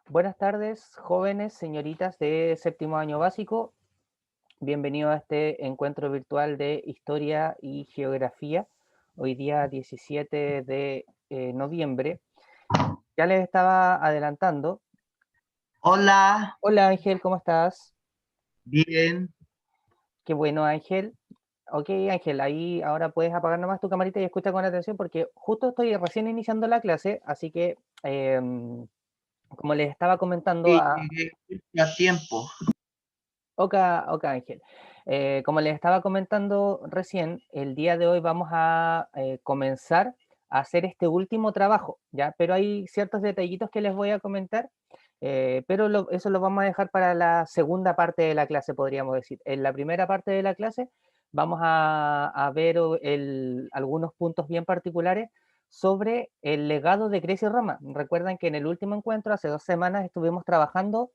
Buenas tardes, jóvenes, señoritas de séptimo año básico. Bienvenido a este encuentro virtual de Historia y Geografía. Hoy día 17 de noviembre. Ya les estaba adelantando. Hola, Hola Ángel, ¿cómo estás? bien. Qué bueno Ángel. Ok Ángel, ahí ahora puedes apagar nomás tu camarita y escucha con atención porque justo estoy recién iniciando la clase, así que como les estaba comentando Sí, a, llegué justo a tiempo. Ok, Ángel. Como les estaba comentando recién, el día de hoy vamos a comenzar a hacer este último trabajo, ¿ya? Pero hay ciertos detallitos que les voy a comentar, pero eso lo vamos a dejar para la segunda parte de la clase, podríamos decir. En la primera parte de la clase vamos a ver algunos puntos bien particulares sobre el legado de Grecia y Roma. Recuerdan que en el último encuentro, hace 2 semanas, estuvimos trabajando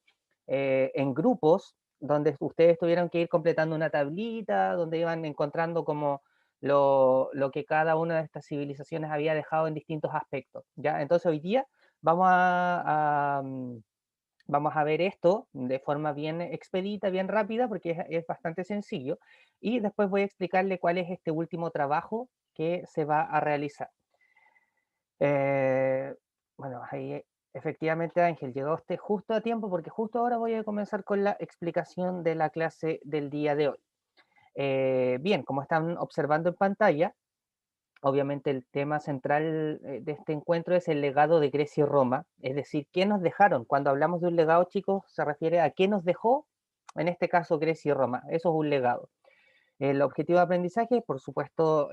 en grupos donde ustedes tuvieron que ir completando una tablita, donde iban encontrando como lo que cada una de estas civilizaciones había dejado en distintos aspectos, ¿ya? Entonces hoy día vamos vamos a ver esto de forma bien expedita, bien rápida, porque es bastante sencillo, y después voy a explicarle cuál es este último trabajo que se va a realizar. Eh, bueno, ahí efectivamente Ángel llegó usted justo a tiempo porque justo ahora voy a comenzar con la explicación de la clase del día de hoy. Bien, como están observando en pantalla, obviamente el tema central de este encuentro es el legado de Grecia y Roma, es decir, ¿qué nos dejaron? Cuando hablamos de un legado, chicos, se refiere a qué nos dejó, en este caso Grecia y Roma, eso es un legado. El objetivo de aprendizaje es, por supuesto,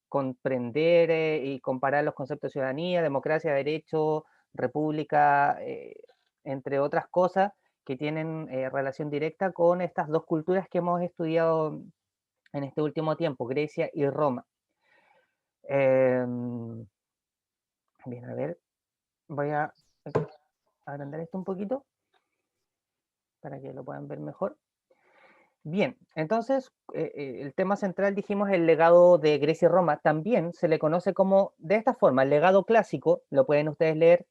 comprender y comparar los conceptos de ciudadanía, democracia, derecho, república, entre otras cosas que tienen relación directa con estas dos culturas que hemos estudiado en este último tiempo, Grecia y Roma. Em, bien, a ver, voy a agrandar esto un poquito para que lo puedan ver mejor. Bien, entonces el tema central dijimos el legado de Grecia y Roma. También se le conoce como, de esta forma, el legado clásico, lo pueden ustedes leer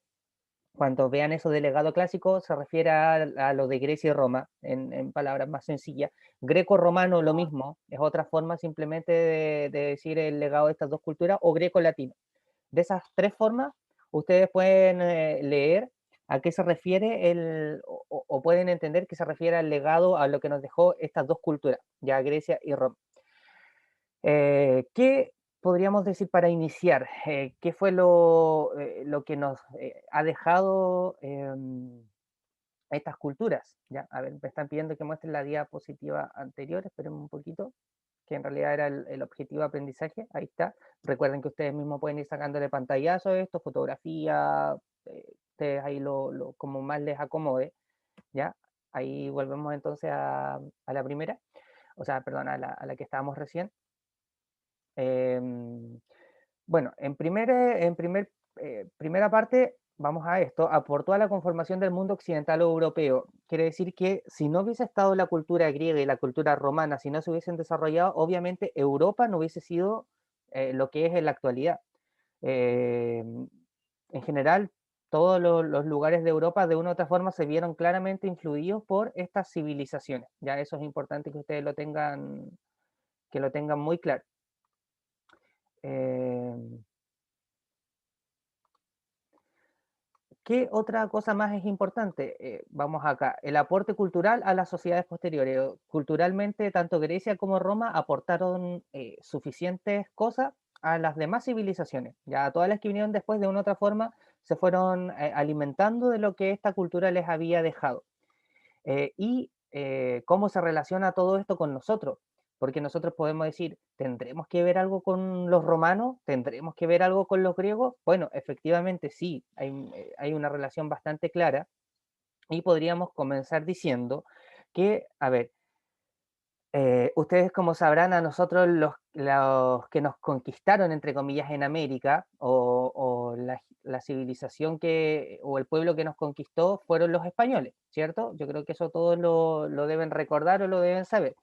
cuando vean eso de legado clásico, se refiere a lo de Grecia y Roma, en palabras más sencillas. Greco-romano lo mismo, es otra forma simplemente de decir el legado de estas dos culturas, o greco-latino. De esas tres formas, ustedes pueden leer a qué se refiere o pueden entender que se refiere al legado, a lo que nos dejó estas dos culturas, ya Grecia y Roma. ¿Qué podríamos decir para iniciar? ¿Qué fue lo que nos ha dejado estas culturas? ¿Ya? A ver, me están pidiendo que muestre la diapositiva anterior, esperen un poquito, que en realidad era el objetivo de aprendizaje, ahí está. Recuerden que ustedes mismos pueden ir sacándole pantallazo a esto, fotografía, ustedes ahí como más les acomode, ¿ya? Ahí volvemos entonces a la primera, o sea, perdón, a la que estábamos recién. Em, bueno, primera parte, vamos a esto, aportó a la conformación del mundo occidental o europeo. Quiere decir que si no hubiese estado la cultura griega y la cultura romana, si no se hubiesen desarrollado, obviamente Europa no hubiese sido lo que es en la actualidad. Eh, en general, todos los lugares de Europa de una u otra forma se vieron claramente influidos por estas civilizaciones. Ya eso es importante que ustedes que lo tengan muy claro. Eh, ¿Qué otra cosa más es importante? Vamos acá, el aporte cultural a las sociedades posteriores. Culturalmente, tanto Grecia como Roma aportaron suficientes cosas a las demás civilizaciones. Ya a todas las que vinieron después, de una u otra forma, se fueron alimentando de lo que esta cultura les había dejado. Cómo se relaciona todo esto con nosotros, porque nosotros podemos decir, ¿tendremos que ver algo con los romanos? ¿Tendremos que ver algo con los griegos? Bueno, efectivamente sí, hay una relación bastante clara y podríamos comenzar diciendo que, a ver, ustedes como sabrán, a nosotros los que nos conquistaron, entre comillas, en América, o la civilización o el pueblo que nos conquistó fueron los españoles, ¿cierto? Yo creo que eso todos lo deben recordar o lo deben saber.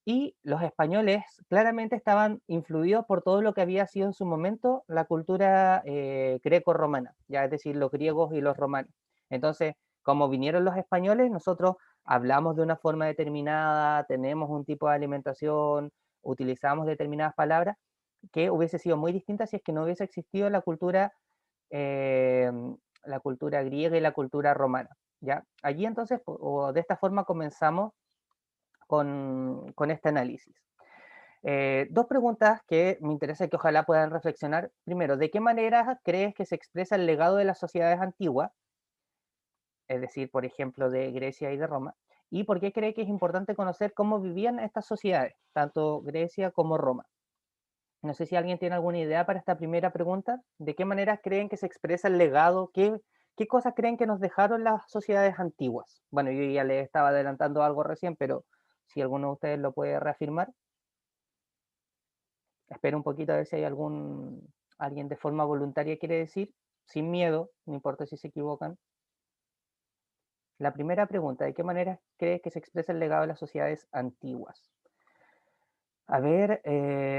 Y los españoles claramente estaban influidos por todo lo que había sido en su momento la cultura greco-romana, ya es decir, los griegos y los romanos. Entonces, como vinieron los españoles, nosotros hablamos de una forma determinada, tenemos un tipo de alimentación, utilizamos determinadas palabras, que hubiese sido muy distinta si es que no hubiese existido la cultura griega y la cultura romana, ¿ya? Allí entonces, o de esta forma comenzamos con este análisis. Dos preguntas que me interesa que ojalá puedan reflexionar. Primero, ¿de qué manera crees que se expresa el legado de las sociedades antiguas? Es decir, por ejemplo, de Grecia y de Roma. ¿Y por qué cree que es importante conocer cómo vivían estas sociedades, tanto Grecia como Roma? No sé si alguien tiene alguna idea para esta primera pregunta. ¿De qué manera creen que se expresa el legado? ¿Qué cosas creen que nos dejaron las sociedades antiguas? Bueno, yo ya les estaba adelantando algo recién, pero si alguno de ustedes lo puede reafirmar. Espero un poquito a ver si hay alguien de forma voluntaria quiere decir, sin miedo, no importa si se equivocan. La primera pregunta, ¿de qué manera crees que se expresa el legado de las sociedades antiguas? A ver,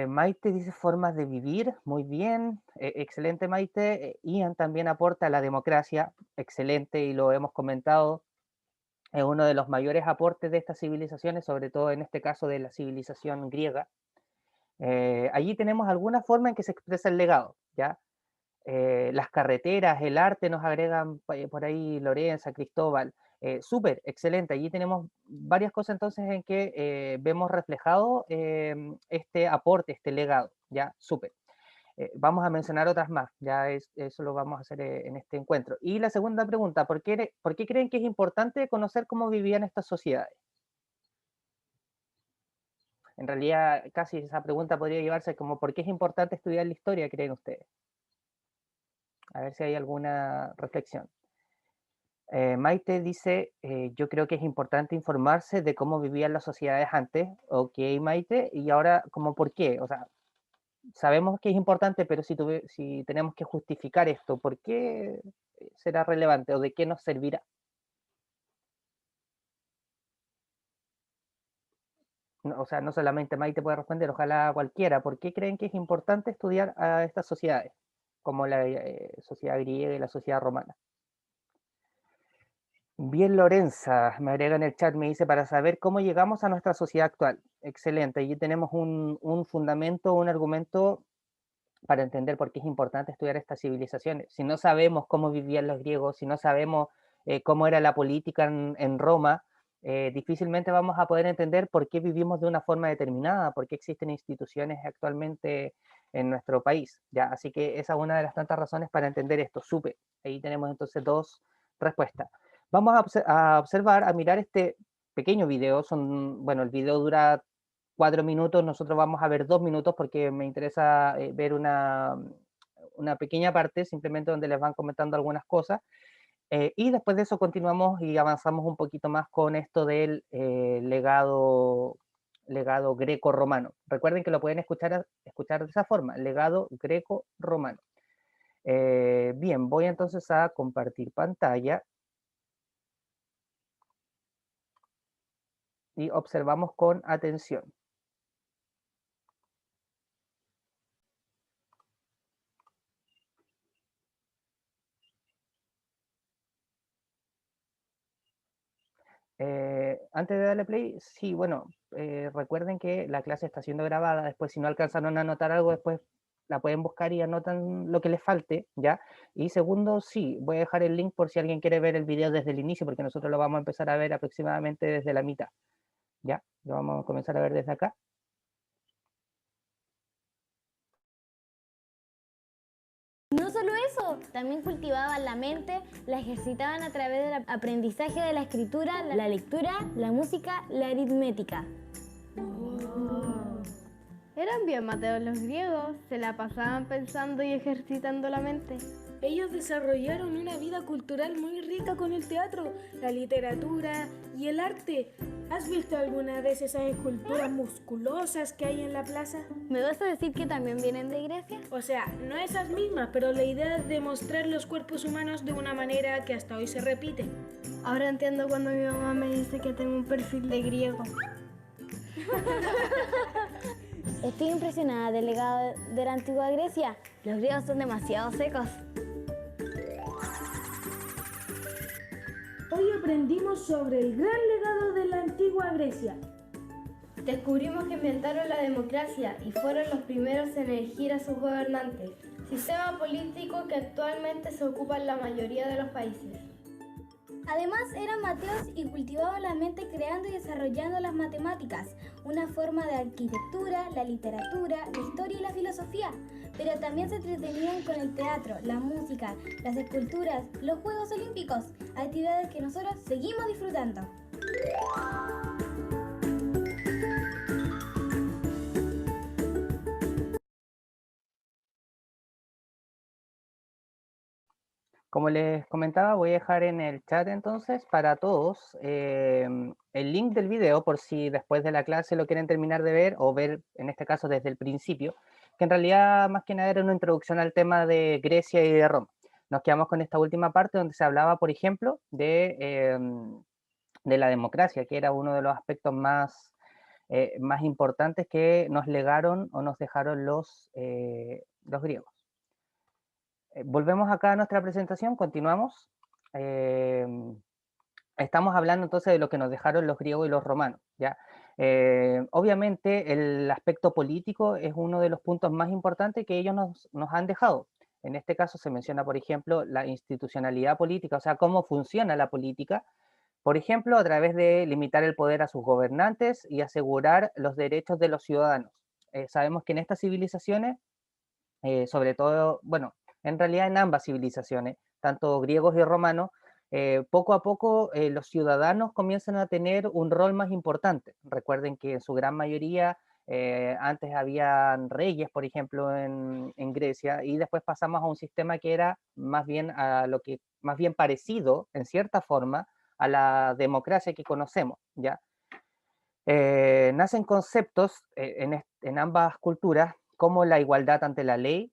Maite dice formas de vivir, muy bien, excelente Maite. Ian también aporta la democracia, excelente, y lo hemos comentado, es uno de los mayores aportes de estas civilizaciones, sobre todo en este caso de la civilización griega. Allí tenemos alguna forma en que se expresa el legado, ¿ya? Las carreteras, el arte nos agregan por ahí Lorenza, Cristóbal, súper, excelente. Allí tenemos varias cosas entonces en que vemos reflejado este aporte, este legado, ya, súper. Vamos a mencionar otras más, ya eso lo vamos a hacer en este encuentro. Y la segunda pregunta, ¿por qué creen que es importante conocer cómo vivían estas sociedades? En realidad, casi esa pregunta podría llevarse como, ¿por qué es importante estudiar la historia, creen ustedes? A ver si hay alguna reflexión. Maite dice, yo creo que es importante informarse de cómo vivían las sociedades antes. Ok, Maite, y ahora, ¿cómo por qué? O sea, sabemos que es importante, pero si tenemos que justificar esto, ¿por qué será relevante o de qué nos servirá? O sea, no solamente Maite puede responder, ojalá cualquiera. ¿Por qué creen que es importante estudiar a estas sociedades, como la sociedad griega y la sociedad romana? Bien, Lorenza, me agrega en el chat, me dice, para saber cómo llegamos a nuestra sociedad actual. Excelente, allí tenemos un fundamento, un argumento para entender por qué es importante estudiar estas civilizaciones. Si no sabemos cómo vivían los griegos, si no sabemos cómo era la política en Roma, difícilmente vamos a poder entender por qué vivimos de una forma determinada, por qué existen instituciones actualmente en nuestro país. ¿Ya? Así que esa es una de las tantas razones para entender esto. Súper. Ahí tenemos entonces dos respuestas. Vamos a observar, a mirar este pequeño video. Bueno, el video dura 4 minutos, nosotros vamos a ver 2 minutos porque me interesa ver una pequeña parte simplemente donde les van comentando algunas cosas. Y después de eso continuamos y avanzamos un poquito más con esto del legado greco-romano. Recuerden que lo pueden escuchar de esa forma, legado greco-romano. Bien, voy entonces a compartir pantalla y observamos con atención. Antes de darle play, sí, bueno, recuerden que la clase está siendo grabada, después si no alcanzaron a anotar algo, después la pueden buscar y anotan lo que les falte, ¿ya? Y segundo, sí, voy a dejar el link por si alguien quiere ver el video desde el inicio, porque nosotros lo vamos a empezar a ver aproximadamente desde la mitad, ¿ya? Lo vamos a comenzar a ver desde acá. No solo eso, también cultivaban la mente, la ejercitaban a través del aprendizaje de la escritura, la lectura, la música, la aritmética. Eran bien mateos los griegos, se la pasaban pensando y ejercitando la mente. Ellos desarrollaron una vida cultural muy rica con el teatro, la literatura y el arte. ¿Has visto alguna vez esas esculturas musculosas que hay en la plaza? ¿Me vas a decir que también vienen de Grecia? O sea, no esas mismas, pero la idea es demostrar los cuerpos humanos de una manera que hasta hoy se repite. Ahora entiendo cuando mi mamá me dice que tengo un perfil de griego. Estoy impresionada del legado de la antigua Grecia. Los griegos son demasiado secos. Hoy aprendimos sobre el gran legado de la antigua Grecia. Descubrimos que inventaron la democracia y fueron los primeros en elegir a sus gobernantes, sistema político que actualmente se ocupa en la mayoría de los países. Además, eran mateos y cultivaban la mente creando y desarrollando las matemáticas, una forma de arquitectura, la literatura, la historia y la filosofía. Pero también se entretenían con el teatro, la música, las esculturas, los Juegos Olímpicos, actividades que nosotros seguimos disfrutando. Como les comentaba, voy a dejar en el chat entonces para todos el link del video por si después de la clase lo quieren terminar de ver o ver en este caso desde el principio, que en realidad más que nada era una introducción al tema de Grecia y de Roma. Nos quedamos con esta última parte donde se hablaba, por ejemplo, de la democracia, que era uno de los aspectos más importantes que nos legaron o nos dejaron los griegos. Volvemos acá a nuestra presentación, continuamos. Estamos hablando entonces de lo que nos dejaron los griegos y los romanos, ¿ya? Obviamente el aspecto político es uno de los puntos más importantes que ellos nos han dejado. En este caso se menciona, por ejemplo, la institucionalidad política, o sea, cómo funciona la política, por ejemplo, a través de limitar el poder a sus gobernantes y asegurar los derechos de los ciudadanos. Sabemos que en estas civilizaciones, sobre todo, bueno, en realidad en ambas civilizaciones, tanto griegos y romanos, poco a poco los ciudadanos comienzan a tener un rol más importante. Recuerden que en su gran mayoría antes habían reyes, por ejemplo, en Grecia, y después pasamos a un sistema que era más bien parecido, en cierta forma, a la democracia que conocemos, ¿ya? Nacen conceptos en ambas culturas como la igualdad ante la ley,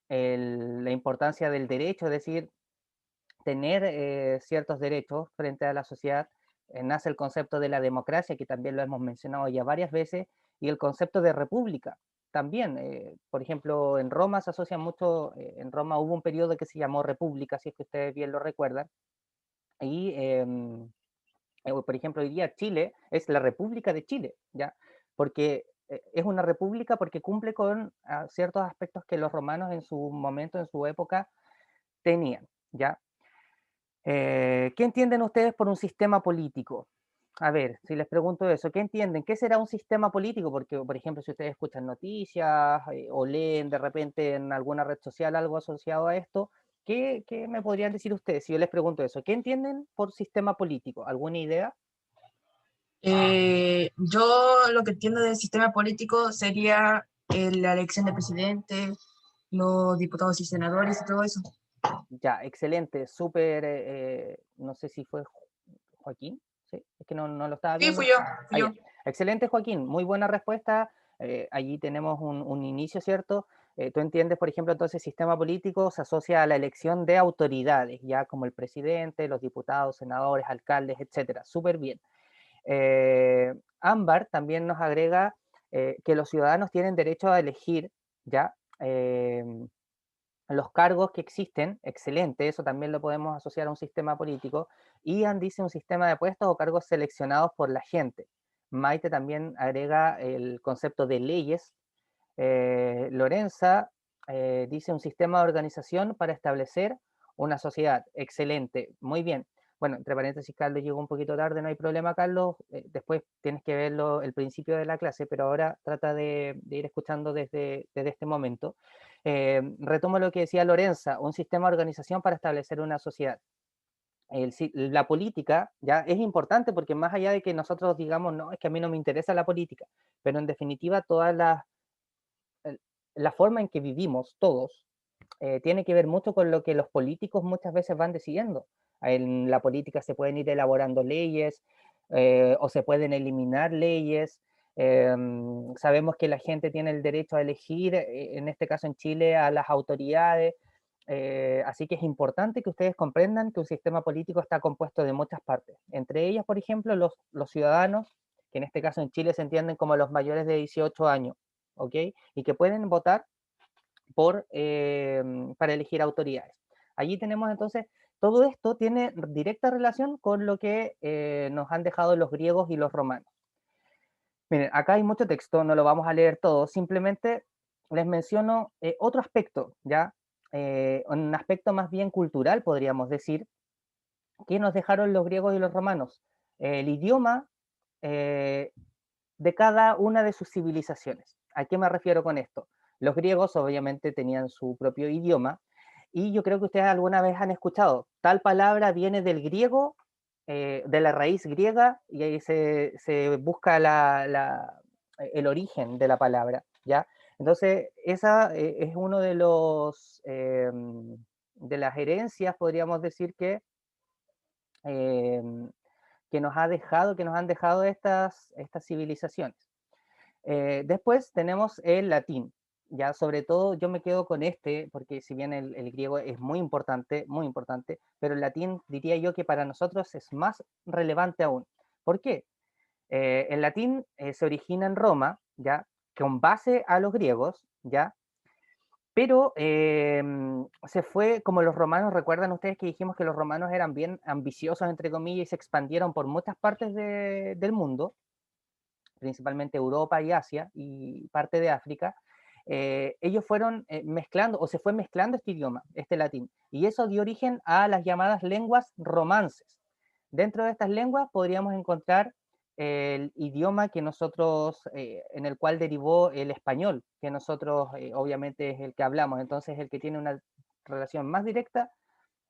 la importancia del derecho, es decir, tener ciertos derechos frente a la sociedad. Nace el concepto de la democracia, que también lo hemos mencionado ya varias veces, y el concepto de república también. Por ejemplo, en Roma se asocia mucho, en Roma hubo un periodo que se llamó república, si es que ustedes bien lo recuerdan, y por ejemplo, hoy día Chile es la República de Chile, ¿ya? Porque es una república porque cumple con ciertos aspectos que los romanos en su momento, en su época, tenían, ¿ya? ¿Qué entienden ustedes por un sistema político? A ver, si les pregunto eso, ¿qué entienden? ¿Qué será un sistema político? Porque, por ejemplo, si ustedes escuchan noticias o leen de repente en alguna red social algo asociado a esto, ¿qué me podrían decir ustedes si yo les pregunto eso? ¿Qué entienden por sistema político? ¿Alguna idea? Yo lo que entiendo del sistema político sería la elección de presidente, los diputados y senadores y todo eso. Ya, excelente, súper, no sé si fue Joaquín, ¿sí? Es que no lo estaba Sí, viendo. fui yo. Ya. Excelente, Joaquín, muy buena respuesta. Allí tenemos un inicio, ¿cierto? Tú entiendes, por ejemplo, entonces sistema político se asocia a la elección de autoridades, ya como el presidente, los diputados, senadores, alcaldes, etcétera. Súper bien. Ámbar también nos agrega que los ciudadanos tienen derecho a elegir, ¿ya? Los cargos que existen, excelente, eso también lo podemos asociar a un sistema político. Ian dice un sistema de puestos o cargos seleccionados por la gente. Maite también agrega el concepto de leyes. Lorenza dice un sistema de organización para establecer una sociedad. Excelente, muy bien. Bueno, entre paréntesis, Carlos llegó un poquito tarde, no hay problema, Carlos. Después tienes que verlo el principio de la clase, pero ahora trata de ir escuchando desde este momento. Retomo lo que decía Lorenza, un sistema de organización para establecer una sociedad. La política ya es importante porque más allá de que nosotros digamos, no, es que a mí no me interesa la política, pero en definitiva toda la forma en que vivimos todos tiene que ver mucho con lo que los políticos muchas veces van decidiendo. En la política se pueden ir elaborando leyes o se pueden eliminar leyes. Sabemos que la gente tiene el derecho a elegir, en este caso en Chile, a las autoridades. Así que es importante que ustedes comprendan que un sistema político está compuesto de muchas partes. Entre ellas, por ejemplo, los ciudadanos, que en este caso en Chile se entienden como los mayores de 18 años, ¿ok? Y que pueden votar para elegir autoridades. Allí tenemos entonces todo esto tiene directa relación con lo que nos han dejado los griegos y los romanos. Miren, acá hay mucho texto, no lo vamos a leer todo, simplemente les menciono otro aspecto, ¿ya? Un aspecto más bien cultural, podríamos decir, que nos dejaron los griegos y los romanos. El idioma de cada una de sus civilizaciones. ¿A qué me refiero con esto? Los griegos obviamente tenían su propio idioma, y yo creo que ustedes alguna vez han escuchado, tal palabra viene del griego, de la raíz griega, y ahí se busca el origen de la palabra, ¿ya? Entonces, esa es uno de de las herencias, podríamos decir, que nos han dejado estas civilizaciones. Después tenemos el latín. Ya sobre todo yo me quedo con este, porque si bien el griego es muy importante, pero el latín diría yo que para nosotros es más relevante aún. ¿Por qué? El latín se origina en Roma, ¿ya? Con base a los griegos, ¿ya? Pero se fue, como los romanos, recuerdan ustedes que dijimos que los romanos eran bien ambiciosos, entre comillas, y se expandieron por muchas partes del mundo, principalmente Europa y Asia y parte de África. Ellos fueron mezclando, o se fue mezclando este idioma, este latín, y eso dio origen a las llamadas lenguas romances. Dentro de estas lenguas podríamos encontrar el idioma que nosotros, en el cual derivó el español, que nosotros obviamente es el que hablamos, entonces el que tiene una relación más directa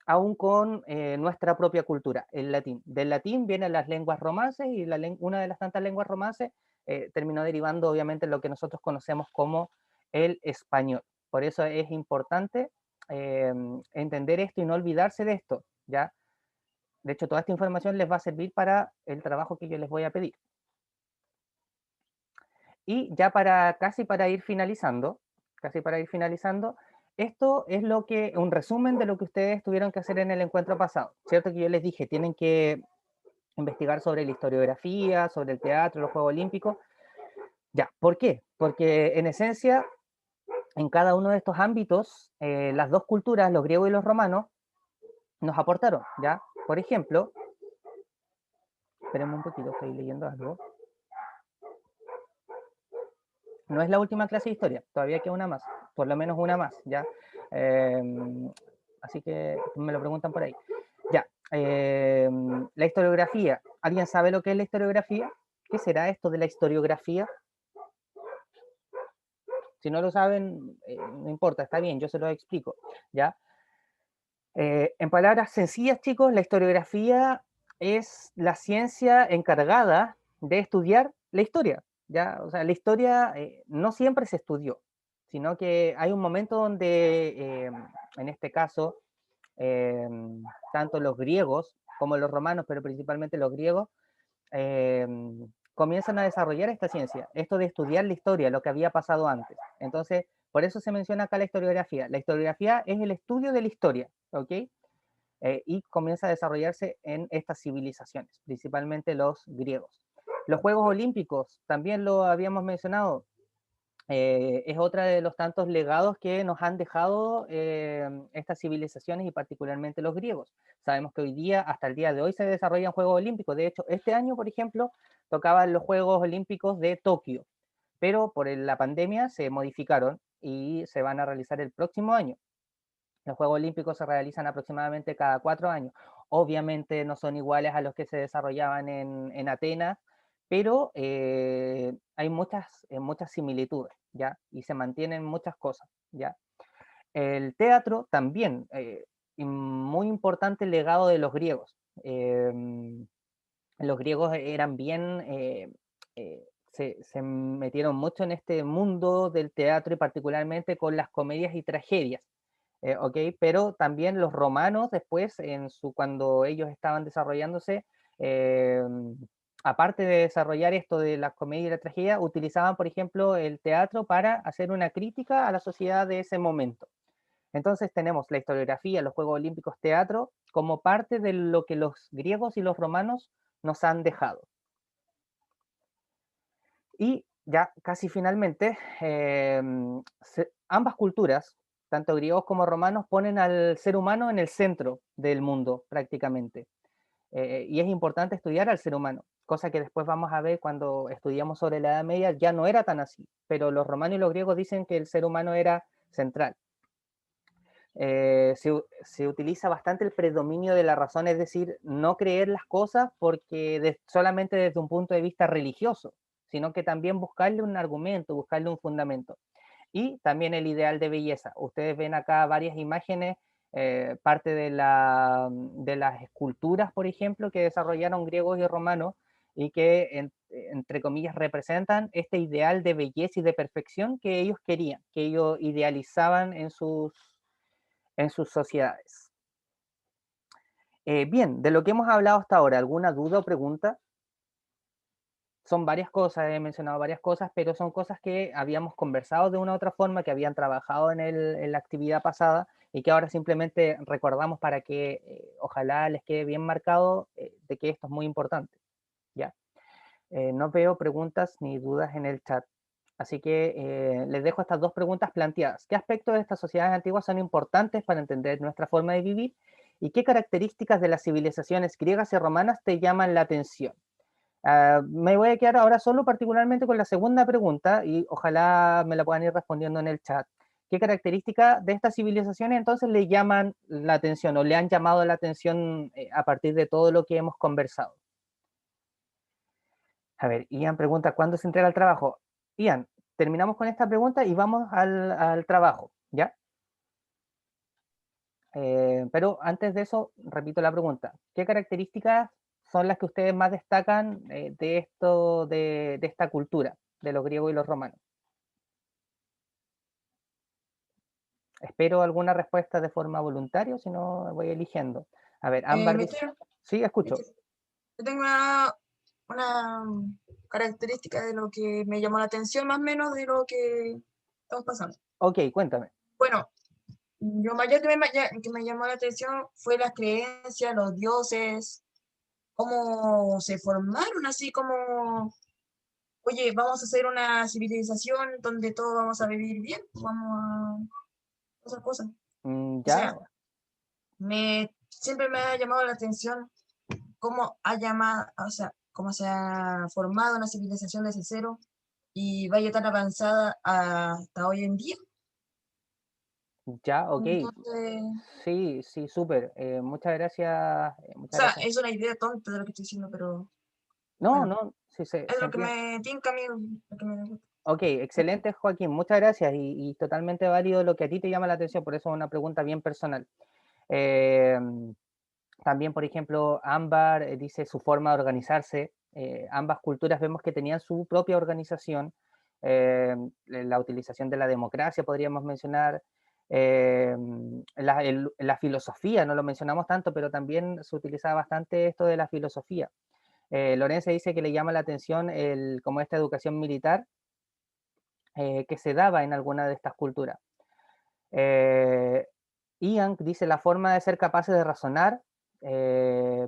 aún con nuestra propia cultura, el latín. Del latín vienen las lenguas romances, y una de las tantas lenguas romances terminó derivando obviamente lo que nosotros conocemos como el español. Por eso es importante entender esto y no olvidarse de esto, ¿ya? De hecho, toda esta información les va a servir para el trabajo que yo les voy a pedir. Y ya casi para ir finalizando, esto es un resumen de lo que ustedes tuvieron que hacer en el encuentro pasado, ¿cierto? Que yo les dije, tienen que investigar sobre la historiografía, sobre el teatro, los Juegos Olímpicos. Ya, ¿por qué? Porque en esencia, en cada uno de estos ámbitos, las dos culturas, los griegos y los romanos, nos aportaron, ¿ya? Por ejemplo, espérenme un poquito, estoy leyendo algo. No es la última clase de historia, todavía queda una más, por lo menos una más, ¿ya? Así que me lo preguntan por ahí. Ya, la historiografía. ¿Alguien sabe lo que es la historiografía? ¿Qué será esto de la historiografía? Si no lo saben, no importa, está bien, yo se lo explico, ¿ya? En palabras sencillas, chicos, la historiografía es la ciencia encargada de estudiar la historia, ¿ya? O sea, la historia no siempre se estudió, sino que hay un momento donde, en este caso, tanto los griegos como los romanos, pero principalmente los griegos, comienzan a desarrollar esta ciencia, esto de estudiar la historia, lo que había pasado antes. Entonces, por eso se menciona acá la historiografía. La historiografía es el estudio de la historia, ¿ok? Y comienza a desarrollarse en estas civilizaciones, principalmente los griegos. Los Juegos Olímpicos, también lo habíamos mencionado, es otra de los tantos legados que nos han dejado estas civilizaciones y particularmente los griegos. Sabemos que hoy día, hasta el día de hoy, se desarrollan Juegos Olímpicos. De hecho, este año, por ejemplo, tocaban los Juegos Olímpicos de Tokio, pero por la pandemia se modificaron y se van a realizar el próximo año. Los Juegos Olímpicos se realizan aproximadamente cada 4 años. Obviamente no son iguales a los que se desarrollaban en Atenas, pero hay muchas similitudes, ¿ya? Y se mantienen muchas cosas, ¿ya? El teatro también, muy importante legado de los griegos. Los griegos eran bien, se metieron mucho en este mundo del teatro y particularmente con las comedias y tragedias. ¿Ok? Pero también los romanos después, cuando ellos estaban desarrollándose, aparte de desarrollar esto de la comedia y la tragedia, utilizaban, por ejemplo, el teatro para hacer una crítica a la sociedad de ese momento. Entonces tenemos la historiografía, los Juegos Olímpicos, teatro, como parte de lo que los griegos y los romanos nos han dejado. Y ya casi finalmente, ambas culturas, tanto griegos como romanos ponen al ser humano en el centro del mundo prácticamente. Y es importante estudiar al ser humano, cosa que después vamos a ver cuando estudiamos sobre la Edad Media, ya no era tan así, pero los romanos y los griegos dicen que el ser humano era central. Se utiliza bastante el predominio de la razón, es decir, no creer las cosas porque solamente desde un punto de vista religioso, sino que también buscarle un argumento, buscarle un fundamento. Y también el ideal de belleza. Ustedes ven acá varias imágenes, parte de las esculturas, por ejemplo, que desarrollaron griegos y romanos, y que, entre comillas, representan este ideal de belleza y de perfección que ellos querían, que ellos idealizaban en sus sociedades. Bien, de lo que hemos hablado hasta ahora, ¿alguna duda o pregunta? Son varias cosas, he mencionado varias cosas, pero son cosas que habíamos conversado de una u otra forma, que habían trabajado en la actividad pasada y que ahora simplemente recordamos para que ojalá les quede bien marcado de que esto es muy importante. ¿Ya? No veo preguntas ni dudas en el chat. Así que les dejo estas dos preguntas planteadas. ¿Qué aspectos de estas sociedades antiguas son importantes para entender nuestra forma de vivir? ¿Y qué características de las civilizaciones griegas y romanas te llaman la atención? Me voy a quedar ahora solo particularmente con la segunda pregunta y ojalá me la puedan ir respondiendo en el chat. ¿Qué características de estas civilizaciones entonces le llaman la atención o le han llamado la atención a partir de todo lo que hemos conversado? A ver, Ian pregunta, ¿cuándo se entrega el trabajo? Ian, terminamos con esta pregunta y vamos al trabajo, ¿ya? Pero antes de eso, repito la pregunta. ¿Qué características son las que ustedes más destacan de esta cultura, de los griegos y los romanos? Espero alguna respuesta de forma voluntaria, si no voy eligiendo. A ver, Ámbar dice... Sí, escucho. Yo tengo una característica de lo que me llamó la atención, más o menos de lo que estamos pasando. Ok, cuéntame. Bueno, lo mayor que me llamó la atención fue las creencias, los dioses, cómo se formaron, así como, oye, vamos a hacer una civilización donde todos vamos a vivir bien, vamos a hacer cosas. O ¿Ya? sea, siempre me ha llamado la atención cómo cómo se ha formado una civilización desde cero y vaya tan avanzada hasta hoy en día. Ya, ok. Entonces, Sí, sí, súper. Muchas gracias. o sea, es una idea tonta de lo que estoy diciendo, pero No, bueno, no, sí, se es lo que entiende. me tinca a mí, lo que me gusta. Ok, excelente, Joaquín. Muchas gracias y totalmente válido lo que a ti te llama la atención, por eso es una pregunta bien personal. También, por ejemplo, Ámbar dice su forma de organizarse. Ambas culturas vemos que tenían su propia organización, la utilización de la democracia, podríamos mencionar, la filosofía, no lo mencionamos tanto, pero también se utilizaba bastante esto de la filosofía. Lorenzo dice que le llama la atención como esta educación militar que se daba en alguna de estas culturas. Ian dice la forma de ser capaces de razonar,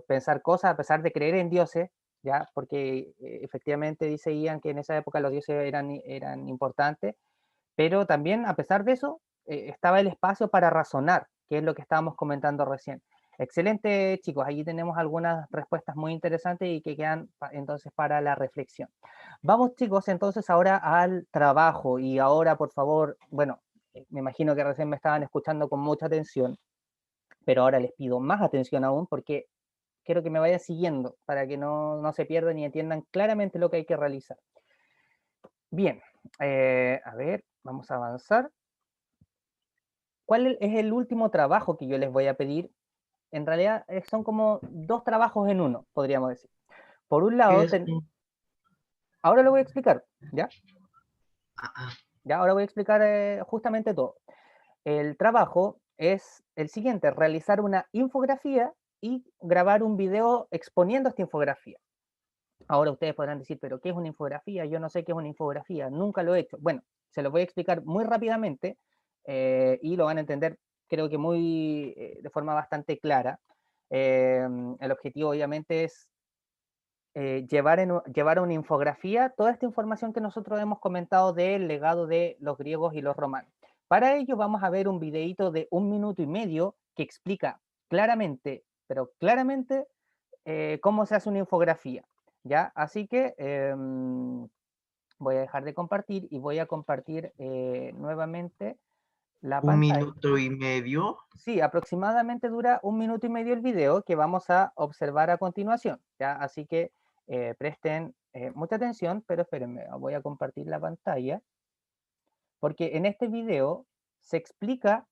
pensar cosas a pesar de creer en dioses, ¿ya? Porque efectivamente dice Ian que en esa época los dioses eran importantes, pero también a pesar de eso estaba el espacio para razonar, que es lo que estábamos comentando recién. Excelente, chicos, allí tenemos algunas respuestas muy interesantes y que quedan entonces para la reflexión. Vamos, chicos, entonces ahora al trabajo y ahora, por favor, bueno, me imagino que recién me estaban escuchando con mucha atención, pero ahora les pido más atención aún porque quiero que me vayan siguiendo para que no se pierdan y entiendan claramente lo que hay que realizar. Bien, a ver, vamos a avanzar. ¿Cuál es el último trabajo que yo les voy a pedir? En realidad son como dos trabajos en uno, podríamos decir. Por un lado, ahora lo voy a explicar, ¿ya? Ya, ahora voy a explicar justamente todo. El trabajo es el siguiente, realizar una infografía y grabar un video exponiendo esta infografía. Ahora ustedes podrán decir, ¿pero qué es una infografía? Yo no sé qué es una infografía, nunca lo he hecho. Bueno, se lo voy a explicar muy rápidamente y lo van a entender, creo que de forma bastante clara. El objetivo obviamente es llevar a una infografía toda esta información que nosotros hemos comentado del legado de los griegos y los romanos. Para ello vamos a ver un videíto de 1 minuto y medio que explica claramente, pero claramente, cómo se hace una infografía, ¿ya? Así que voy a dejar de compartir y voy a compartir nuevamente la Un pantalla. minuto y medio. Sí, aproximadamente dura 1 minuto y medio el video que vamos a observar a continuación, ¿ya? Así que presten mucha atención, pero espérenme, voy a compartir la pantalla, porque en este video se explica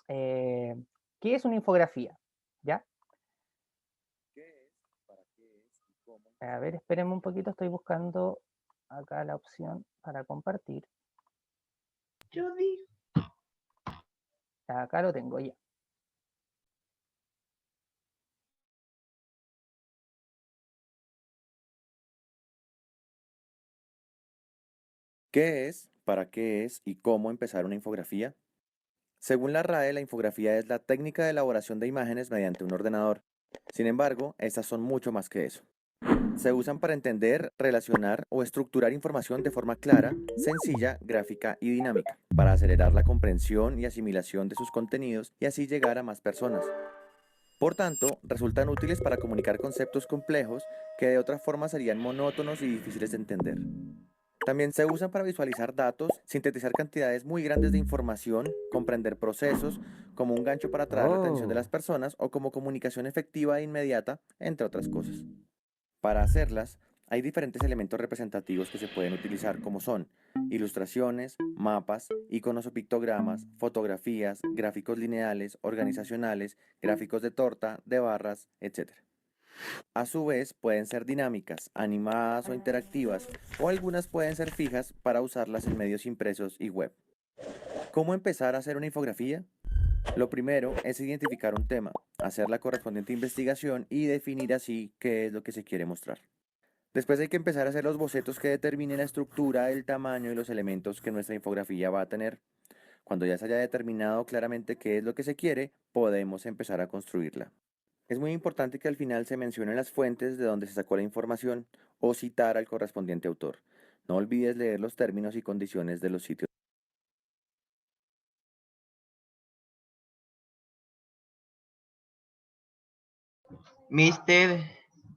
qué es una infografía, ¿ya? A ver, espérenme un poquito, estoy buscando acá la opción para compartir. Yo digo. Acá lo tengo ya. ¿Qué es, para qué es y cómo empezar una infografía? Según la RAE, la infografía es la técnica de elaboración de imágenes mediante un ordenador. Sin embargo, estas son mucho más que eso. Se usan para entender, relacionar o estructurar información de forma clara, sencilla, gráfica y dinámica, para acelerar la comprensión y asimilación de sus contenidos y así llegar a más personas. Por tanto, resultan útiles para comunicar conceptos complejos que de otra forma serían monótonos y difíciles de entender. También se usan para visualizar datos, sintetizar cantidades muy grandes de información, comprender procesos, como un gancho para atraer la atención de las personas o como comunicación efectiva e inmediata, entre otras cosas. Para hacerlas, hay diferentes elementos representativos que se pueden utilizar como son ilustraciones, mapas, iconos o pictogramas, fotografías, gráficos lineales, organizacionales, gráficos de torta, de barras, etc. A su vez, pueden ser dinámicas, animadas o interactivas, o algunas pueden ser fijas para usarlas en medios impresos y web. ¿Cómo empezar a hacer una infografía? Lo primero es identificar un tema, hacer la correspondiente investigación y definir así qué es lo que se quiere mostrar. Después hay que empezar a hacer los bocetos que determinen la estructura, el tamaño y los elementos que nuestra infografía va a tener. Cuando ya se haya determinado claramente qué es lo que se quiere, podemos empezar a construirla. Es muy importante que al final se mencionen las fuentes de donde se sacó la información o citar al correspondiente autor. No olvides leer los términos y condiciones de los sitios. Mister,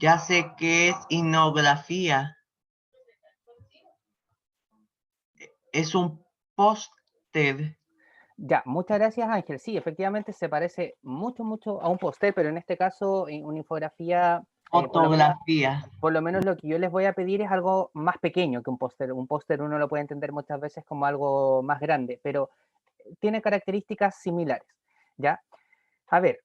ya sé qué es etnografía. Es un póster. Ya, muchas gracias Ángel. Sí, efectivamente se parece mucho a un póster, pero en este caso una infografía, Fotografía. por lo menos lo que yo les voy a pedir es algo más pequeño que un póster. Un póster uno lo puede entender muchas veces como algo más grande, pero tiene características similares, ¿ya? A ver,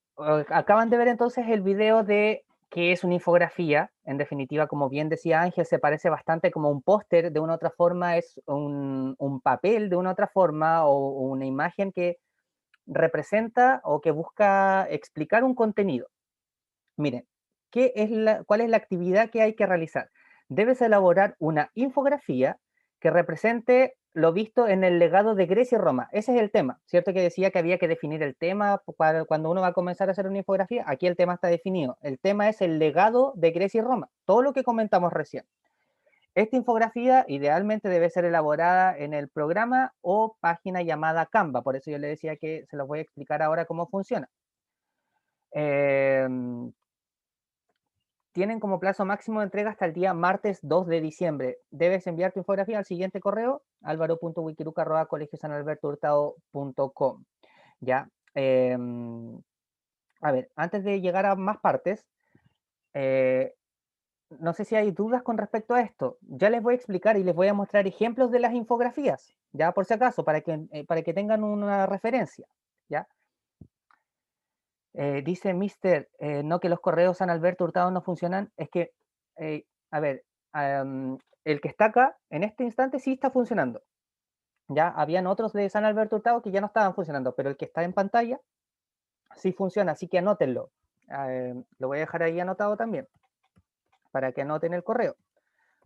acaban de ver entonces el video de qué es una infografía. En definitiva, como bien decía Ángel, se parece bastante como un póster, de una otra forma es un papel de una otra forma o una imagen que representa o que busca explicar un contenido. Miren, ¿cuál es la actividad que hay que realizar? Debes elaborar una infografía que represente lo visto en el legado de Grecia y Roma. Ese es el tema, ¿cierto? Que decía que había que definir el tema cuando uno va a comenzar a hacer una infografía. Aquí el tema está definido. El tema es el legado de Grecia y Roma, todo lo que comentamos recién. Esta infografía idealmente debe ser elaborada en el programa o página llamada Canva. Por eso yo le decía que se los voy a explicar ahora cómo funciona. Tienen como plazo máximo de entrega hasta el día martes 2 de diciembre. Debes enviar tu infografía al siguiente correo, alvaro.wikiruca@colegiosanalbertohurtado.com. Ya. A ver, antes de llegar a más partes, no sé si hay dudas con respecto a esto. Ya les voy a explicar y les voy a mostrar ejemplos de las infografías, ya por si acaso, para que tengan una referencia, ¿ya? Dice Mister, no que los correos San Alberto Hurtado no funcionan, es que, a ver, el que está acá, en este instante sí está funcionando. Ya habían otros de San Alberto Hurtado que ya no estaban funcionando, pero el que está en pantalla sí funciona, así que anótenlo. Lo voy a dejar ahí anotado también, para que anoten el correo.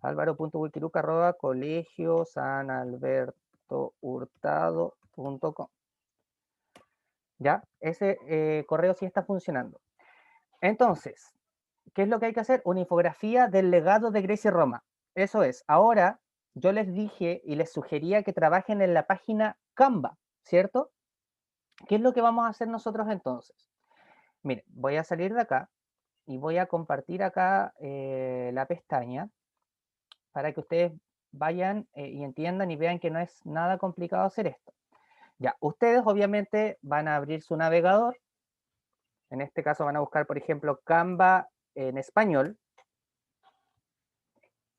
alvaro.wikiruca@colegiosanalbertohurtado.com. ¿Ya? Ese correo sí está funcionando. Entonces, ¿qué es lo que hay que hacer? Una infografía del legado de Grecia y Roma. Eso es. Ahora, yo les dije y les sugería que trabajen en la página Canva. ¿cierto? ¿Qué es lo que vamos a hacer nosotros entonces? Miren, voy a salir de acá y voy a compartir acá la pestaña para que ustedes vayan y entiendan y vean que no es nada complicado hacer esto. Ya, ustedes obviamente van a abrir su navegador. En este caso van a buscar, por ejemplo, Canva en español.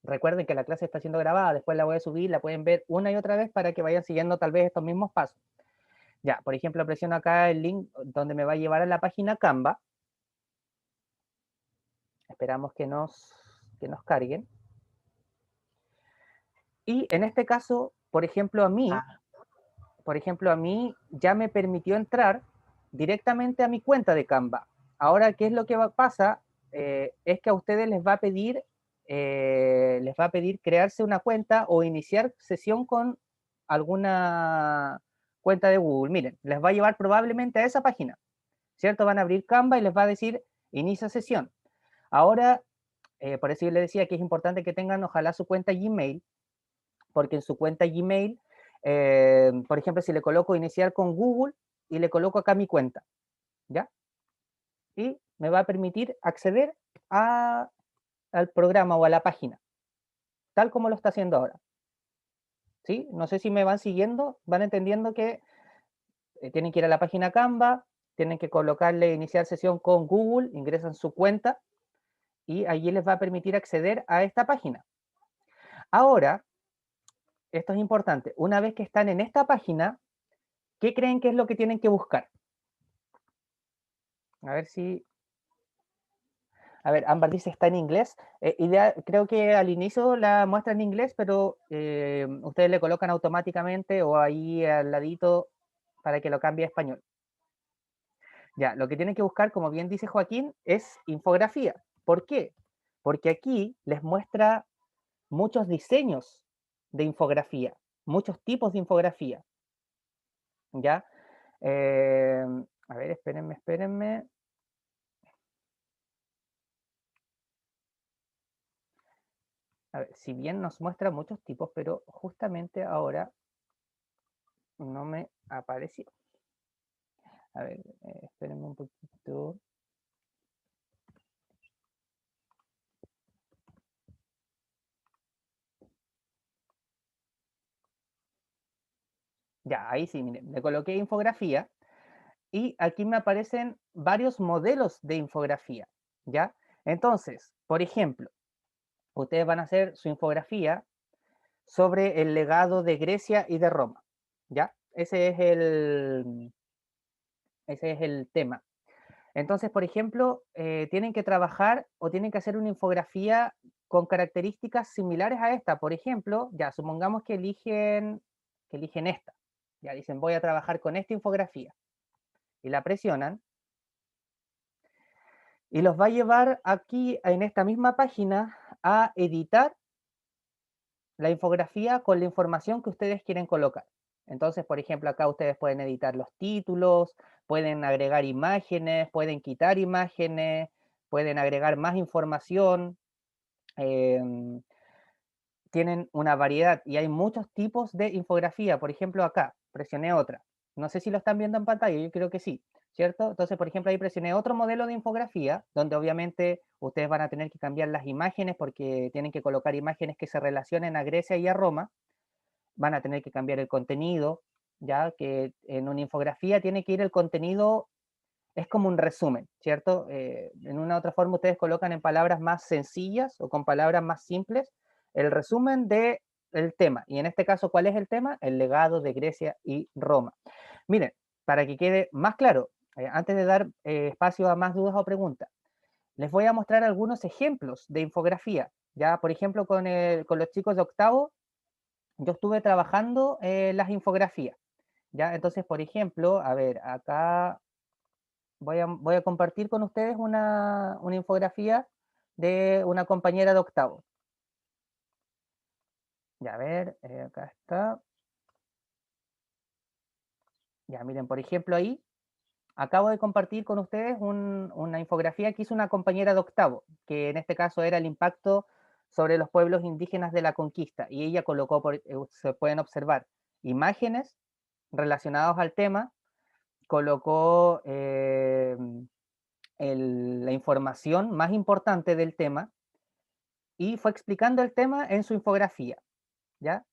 Recuerden que la clase está siendo grabada, después la voy a subir, la pueden ver una y otra vez para que vayan siguiendo tal vez estos mismos pasos. Ya, por ejemplo, presiono acá el link donde me va a llevar a la página Canva. Esperamos que nos carguen. Y en este caso, por ejemplo, a mí ya me permitió entrar directamente a mi cuenta de Canva. Ahora, ¿qué es lo que pasa? Es que a ustedes les va a pedir crearse una cuenta o iniciar sesión con alguna cuenta de Google. Miren, les va a llevar probablemente a esa página, ¿cierto? Van a abrir Canva y les va a decir inicia sesión. Ahora, por eso yo les decía que es importante que tengan ojalá su cuenta Gmail, porque en su cuenta Gmail, por ejemplo, si le coloco iniciar con Google y le coloco acá mi cuenta, ¿ya? Y me va a permitir acceder al programa o a la página, tal como lo está haciendo ahora. ¿Sí? No sé si me van siguiendo, van entendiendo que tienen que ir a la página Canva, tienen que colocarle iniciar sesión con Google, ingresan su cuenta y allí les va a permitir acceder a esta página. Ahora, esto es importante, una vez que están en esta página, ¿qué creen que es lo que tienen que buscar? A ver si... A ver, Ámbar dice está en inglés. Creo que al inicio la muestra en inglés, pero ustedes le colocan automáticamente o ahí al ladito para que lo cambie a español. Ya, lo que tienen que buscar, como bien dice Joaquín, es infografía. ¿Por qué? Porque aquí les muestra muchos diseños de infografía, muchos tipos de infografía. ¿Ya? A ver, espérenme. A ver, si bien nos muestra muchos tipos, pero justamente ahora no me apareció. A ver, espérenme un poquito. Ya, ahí sí, miren, le coloqué infografía y aquí me aparecen varios modelos de infografía, ¿ya? Entonces, por ejemplo, ustedes van a hacer su infografía sobre el legado de Grecia y de Roma, ¿ya? Ese es el tema. Entonces, por ejemplo, tienen que trabajar o tienen que hacer una infografía con características similares a esta. Por ejemplo, ya supongamos que eligen esta. Ya dicen, voy a trabajar con esta infografía. Y la presionan. Y los va a llevar aquí, en esta misma página, a editar la infografía con la información que ustedes quieren colocar. Entonces, por ejemplo, acá ustedes pueden editar los títulos, pueden agregar imágenes, pueden quitar imágenes, pueden agregar más información. Tienen una variedad y hay muchos tipos de infografía. Por ejemplo, acá presioné otra. No sé si lo están viendo en pantalla, yo creo que sí, ¿cierto? Entonces, por ejemplo, ahí presioné otro modelo de infografía, donde obviamente ustedes van a tener que cambiar las imágenes porque tienen que colocar imágenes que se relacionen a Grecia y a Roma. Van a tener que cambiar el contenido, ya que en una infografía tiene que ir el contenido, es como un resumen, ¿cierto? En una otra forma ustedes colocan en palabras más sencillas o con palabras más simples el resumen del tema. Y en este caso, ¿cuál es el tema? El legado de Grecia y Roma. Miren, para que quede más claro, antes de dar espacio a más dudas o preguntas, les voy a mostrar algunos ejemplos de infografía. Ya, por ejemplo, con los chicos de octavo, yo estuve trabajando las infografías. ¿Ya? Entonces, por ejemplo, a ver, acá voy a compartir con ustedes una infografía de una compañera de octavo. Ya, a ver, acá está. Ya, miren, por ejemplo, ahí acabo de compartir con ustedes una infografía que hizo una compañera de octavo, que en este caso era el impacto sobre los pueblos indígenas de la conquista. Y ella colocó, se pueden observar, imágenes, relacionados al tema, colocó la información más importante del tema y fue explicando el tema en su infografía, ¿ya?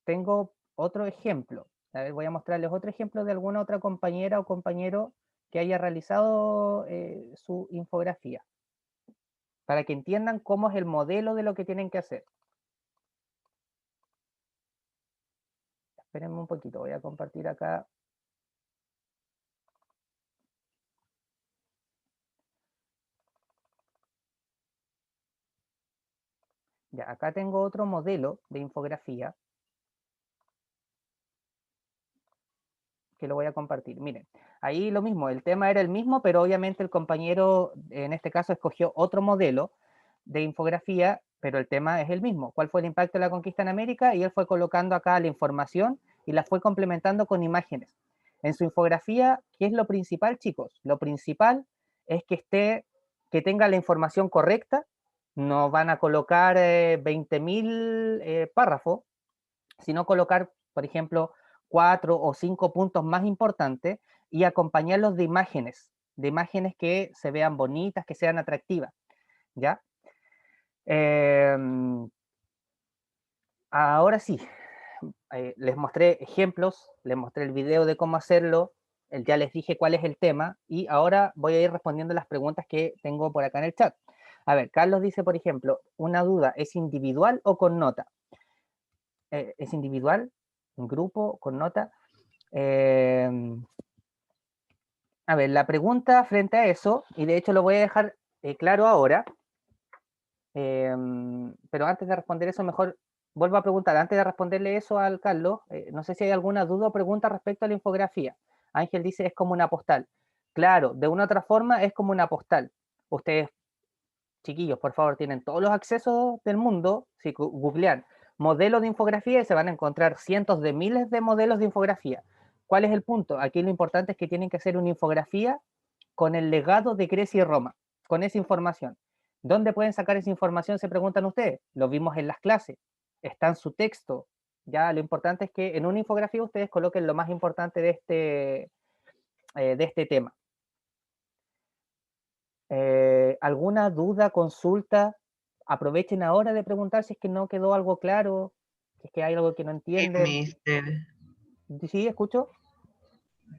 Tengo otro ejemplo. A ver, voy a mostrarles otro ejemplo de alguna otra compañera o compañero que haya realizado su infografía, para que entiendan cómo es el modelo de lo que tienen que hacer. Espérenme un poquito, voy a compartir acá. Ya, acá tengo otro modelo de infografía que lo voy a compartir. Miren, ahí lo mismo, el tema era el mismo, pero obviamente el compañero en este caso escogió otro modelo de infografía, pero el tema es el mismo. ¿Cuál fue el impacto de la conquista en América? Y él fue colocando acá la información y la fue complementando con imágenes. En su infografía, ¿qué es lo principal, chicos? Lo principal es que tenga la información correcta. No van a colocar 20.000 párrafos, sino colocar, por ejemplo, 4 o 5 puntos más importantes y acompañarlos de imágenes que se vean bonitas, que sean atractivas, ¿ya? Ahora sí, les mostré ejemplos, les mostré el video de cómo hacerlo, ya les dije cuál es el tema, y ahora voy a ir respondiendo las preguntas que tengo por acá en el chat. A ver, Carlos dice, por ejemplo, una duda, ¿es individual o con nota? ¿Es individual? ¿En grupo? ¿Con nota? A ver, la pregunta frente a eso, y de hecho lo voy a dejar claro ahora, pero antes de responder eso, mejor vuelvo a preguntar, antes de responderle eso al Carlos, no sé si hay alguna duda o pregunta respecto a la infografía. Ángel dice, es como una postal. Claro, de una u otra forma es como una postal. Ustedes, chiquillos, por favor, tienen todos los accesos del mundo, si googlean modelos de infografía y se van a encontrar cientos de miles de modelos de infografía. ¿Cuál es el punto? Aquí lo importante es que tienen que hacer una infografía con el legado de Grecia y Roma, con esa información. ¿Dónde pueden sacar esa información? Se preguntan ustedes. Lo vimos en las clases. Está en su texto. Ya lo importante es que en una infografía ustedes coloquen lo más importante de este tema. ¿Alguna duda, consulta? Aprovechen ahora de preguntar si es que no quedó algo claro, si es que hay algo que no entienden. Mister, ¿Sí, escucho?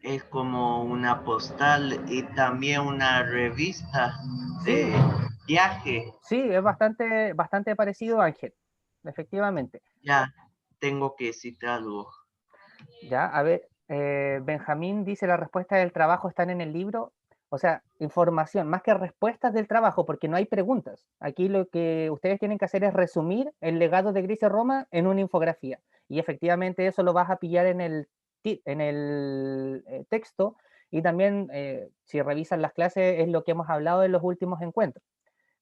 es como una postal y también una revista Sí, de viaje. sí, es bastante parecido, Ángel, efectivamente. Ya tengo que citarlo. Ya, a ver, Benjamín dice la respuesta del trabajo están en el libro. O sea, información, más que respuestas del trabajo, porque no hay preguntas. Aquí lo que ustedes tienen que hacer es resumir el legado de Grecia y Roma en una infografía. Y efectivamente eso lo vas a pillar en el texto. Y también, si revisan las clases, es lo que hemos hablado en los últimos encuentros.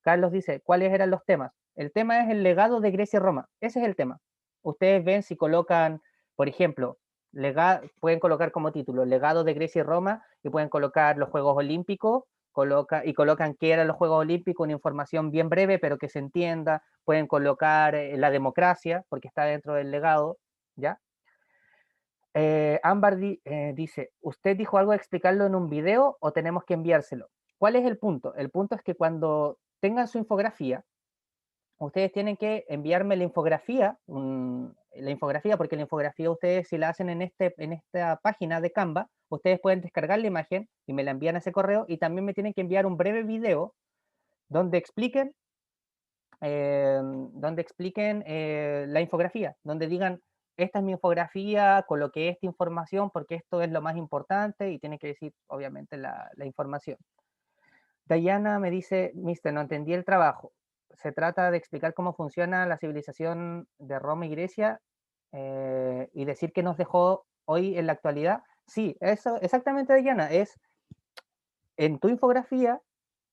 Carlos dice, ¿cuáles eran los temas? El tema es el legado de Grecia y Roma. Ese es el tema. Ustedes ven si colocan, por ejemplo, pueden colocar como título legado de Grecia y Roma y pueden colocar los Juegos Olímpicos colocan qué eran los Juegos Olímpicos, una información bien breve pero que se entienda. Pueden colocar la democracia porque está dentro del legado, ¿ya? Ámbar dice, ¿usted dijo algo de explicarlo en un video o tenemos que enviárselo? ¿Cuál es el punto? El punto es que cuando tengan su infografía, ustedes tienen que enviarme la infografía, porque la infografía ustedes si la hacen en esta página de Canva, ustedes pueden descargar la imagen y me la envían a ese correo y también me tienen que enviar un breve video donde expliquen, la infografía, donde digan, esta es mi infografía, coloqué esta información porque esto es lo más importante y tiene que decir obviamente la información. Diana me dice, mister, no entendí el trabajo. Se trata de explicar cómo funciona la civilización de Roma y Grecia y decir qué nos dejó hoy en la actualidad. Sí, eso, exactamente, Diana, es en tu infografía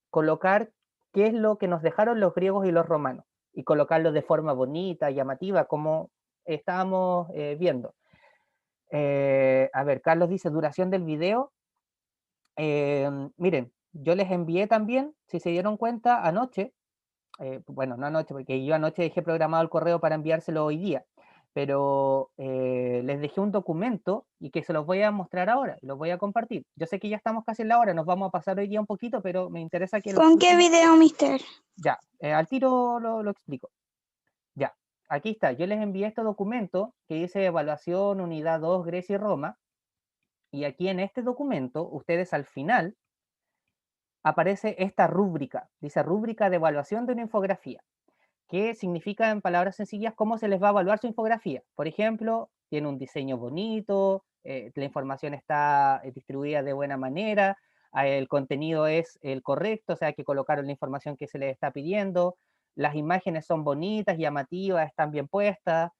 colocar qué es lo que nos dejaron los griegos y los romanos y colocarlo de forma bonita, llamativa, como estábamos viendo. A ver, Carlos dice, duración del video. Miren, yo les envié también, si se dieron cuenta, anoche, bueno, no anoche, porque yo anoche dejé programado el correo para enviárselo hoy día, pero les dejé un documento y que se los voy a mostrar ahora, los voy a compartir. Yo sé que ya estamos casi en la hora, nos vamos a pasar hoy día un poquito, pero me interesa que... ¿Con qué video, mister? Ya, al tiro lo explico. Ya, aquí está, yo les envié este documento que dice Evaluación Unidad 2 Grecia y Roma, y aquí en este documento, ustedes al final, aparece esta rúbrica, dice Rúbrica de Evaluación de una Infografía, que significa en palabras sencillas cómo se les va a evaluar su infografía. Por ejemplo, tiene un diseño bonito, la información está distribuida de buena manera, el contenido es el correcto, o sea que colocaron la información que se les está pidiendo, las imágenes son bonitas, llamativas, están bien puestas,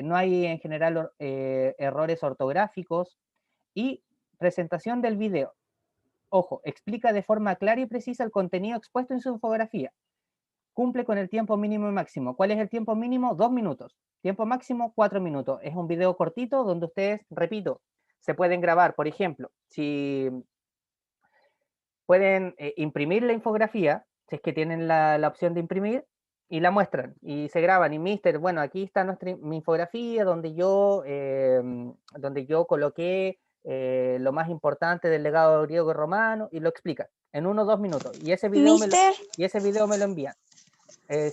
no hay en general errores ortográficos, y presentación del video. Ojo, explica de forma clara y precisa el contenido expuesto en su infografía. Cumple con el tiempo mínimo y máximo. ¿Cuál es el tiempo mínimo? 2 minutos. Tiempo máximo, 4 minutos. Es un video cortito donde ustedes, repito, se pueden grabar. Por ejemplo, si pueden imprimir la infografía, si es que tienen la opción de imprimir, y la muestran, y se graban. Y mister, bueno, aquí está mi infografía donde yo coloqué lo más importante del legado griego y romano, y lo explican en 1 o 2 minutos. Y ese video, me lo envían.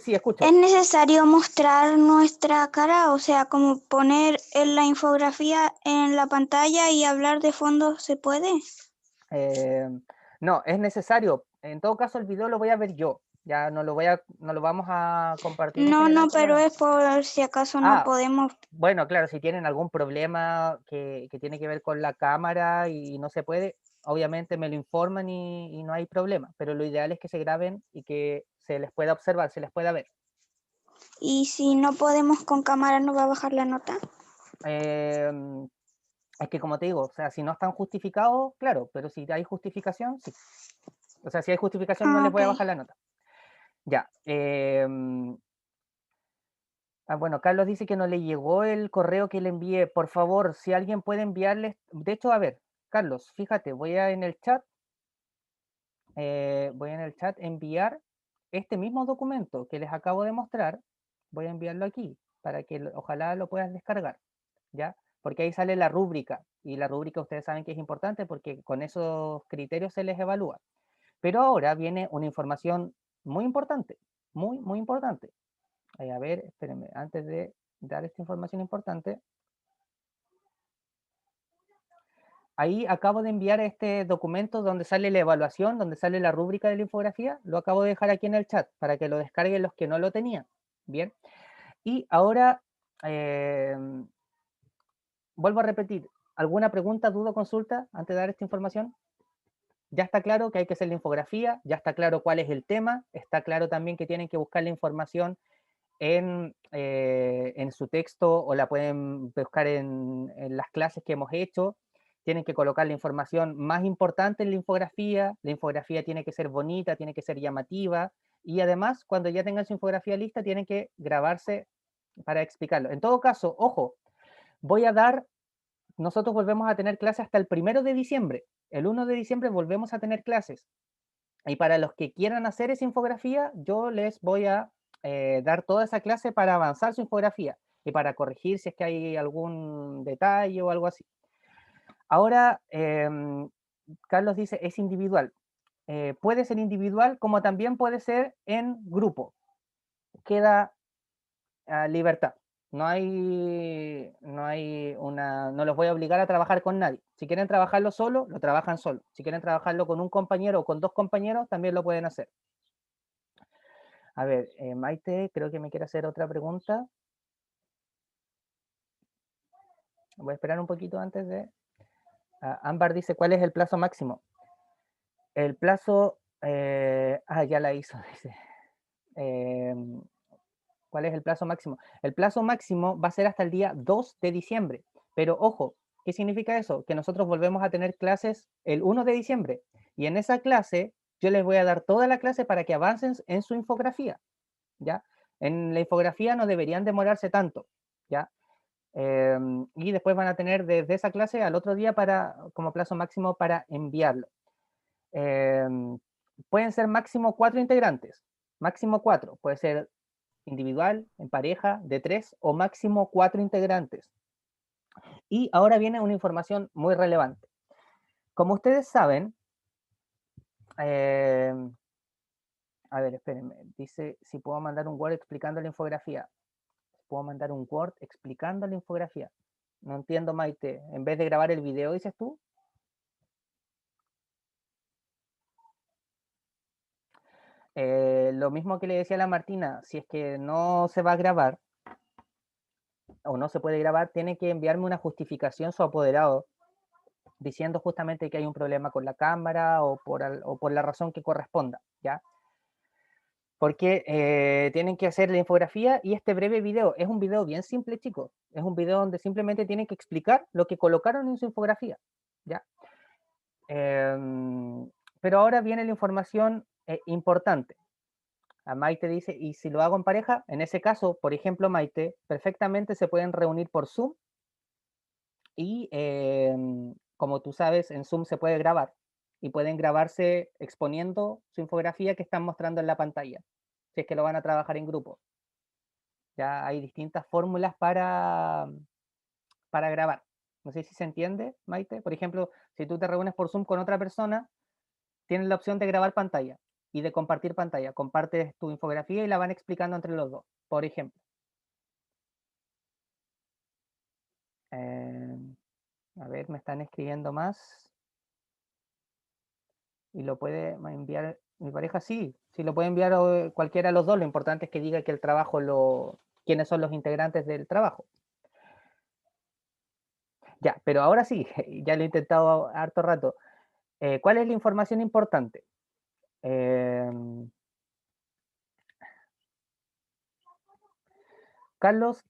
Sí, escucho. ¿Es necesario mostrar nuestra cara? O sea, como poner en la infografía en la pantalla y hablar de fondo, ¿se puede? No, es necesario. En todo caso, el video lo voy a ver yo. Ya no lo vamos a compartir. No, pero es por si acaso no podemos. Bueno, claro, si tienen algún problema que tiene que ver con la cámara y no se puede, obviamente me lo informan y no hay problema. Pero lo ideal es que se graben y que se les pueda observar, se les pueda ver. ¿Y si no podemos con cámara, no va a bajar la nota? Es que como te digo, o sea, si no están justificados, claro, pero si hay justificación, sí. O sea, si hay justificación no les voy a bajar la nota. Ya. Bueno, Carlos dice que no le llegó el correo que le envié. Por favor, si alguien puede enviarles... De hecho, a ver, Carlos, fíjate, voy a en el chat enviar este mismo documento que les acabo de mostrar. Voy a enviarlo aquí para que ojalá lo puedas descargar, ¿ya? Porque ahí sale la rúbrica, y la rúbrica ustedes saben que es importante porque con esos criterios se les evalúa. Pero ahora viene una información muy importante, muy, muy importante. A ver, espérenme, antes de dar esta información importante, ahí acabo de enviar este documento donde sale la evaluación, donde sale la rúbrica de la infografía, lo acabo de dejar aquí en el chat para que lo descarguen los que no lo tenían. Bien, y ahora vuelvo a repetir, ¿alguna pregunta, duda, consulta antes de dar esta información? Ya está claro que hay que hacer la infografía, ya está claro cuál es el tema, está claro también que tienen que buscar la información en su texto, o la pueden buscar en las clases que hemos hecho. Tienen que colocar la información más importante en la infografía tiene que ser bonita, tiene que ser llamativa, y además cuando ya tengan su infografía lista tienen que grabarse para explicarlo. En todo caso, ojo, nosotros volvemos a tener clases hasta el 1 de diciembre, el 1 de diciembre volvemos a tener clases, y para los que quieran hacer esa infografía, yo les voy a dar toda esa clase para avanzar su infografía y para corregir si es que hay algún detalle o algo así. Ahora, Carlos dice, es individual. Puede ser individual como también puede ser en grupo. Queda libertad. No los voy a obligar a trabajar con nadie. Si quieren trabajarlo solo, lo trabajan solo. Si quieren trabajarlo con un compañero o con 2 compañeros, también lo pueden hacer. A ver, Maite, creo que me quiere hacer otra pregunta. Voy a esperar un poquito antes de... Ámbar dice, ¿cuál es el plazo máximo? El plazo... ya la hizo, dice. ¿Cuál es el plazo máximo? El plazo máximo va a ser hasta el día 2 de diciembre. Pero ojo, ¿qué significa eso? Que nosotros volvemos a tener clases el 1 de diciembre. Y en esa clase, yo les voy a dar toda la clase para que avancen en su infografía, ¿ya? En la infografía no deberían demorarse tanto, ¿ya? Y después van a tener desde esa clase al otro día como plazo máximo para enviarlo. Pueden ser máximo 4 integrantes, máximo 4. Puede ser individual, en pareja, de 3 o máximo 4 integrantes. Y ahora viene una información muy relevante. Como ustedes saben, a ver, espérenme, dice si puedo mandar un Word explicando la infografía. Puedo mandar un Word explicando la infografía. No entiendo, Maite. En vez de grabar el video, dices tú. Lo mismo que le decía a la Martina, si es que no se va a grabar o no se puede grabar, tiene que enviarme una justificación su apoderado diciendo justamente que hay un problema con la cámara o por la razón que corresponda, ¿ya? Porque tienen que hacer la infografía y este breve video es un video bien simple, chicos. Es un video donde simplemente tienen que explicar lo que colocaron en su infografía, ¿ya? Pero ahora viene la información importante. A Maite dice, ¿y si lo hago en pareja? En ese caso, por ejemplo, Maite, perfectamente se pueden reunir por Zoom y como tú sabes, en Zoom se puede grabar y pueden grabarse exponiendo su infografía que están mostrando en la pantalla, si es que lo van a trabajar en grupo. Ya hay distintas fórmulas para grabar. No sé si se entiende, Maite. Por ejemplo, si tú te reúnes por Zoom con otra persona, tienes la opción de grabar pantalla y de compartir pantalla. Compartes tu infografía y la van explicando entre los dos, por ejemplo. A ver, me están escribiendo más. Y lo puede enviar mi pareja, sí lo puede enviar cualquiera de los dos. Lo importante es que diga que el trabajo quiénes son los integrantes del trabajo. Ya, pero ahora sí, ya lo he intentado harto rato. ¿Cuál es la información importante? Carlos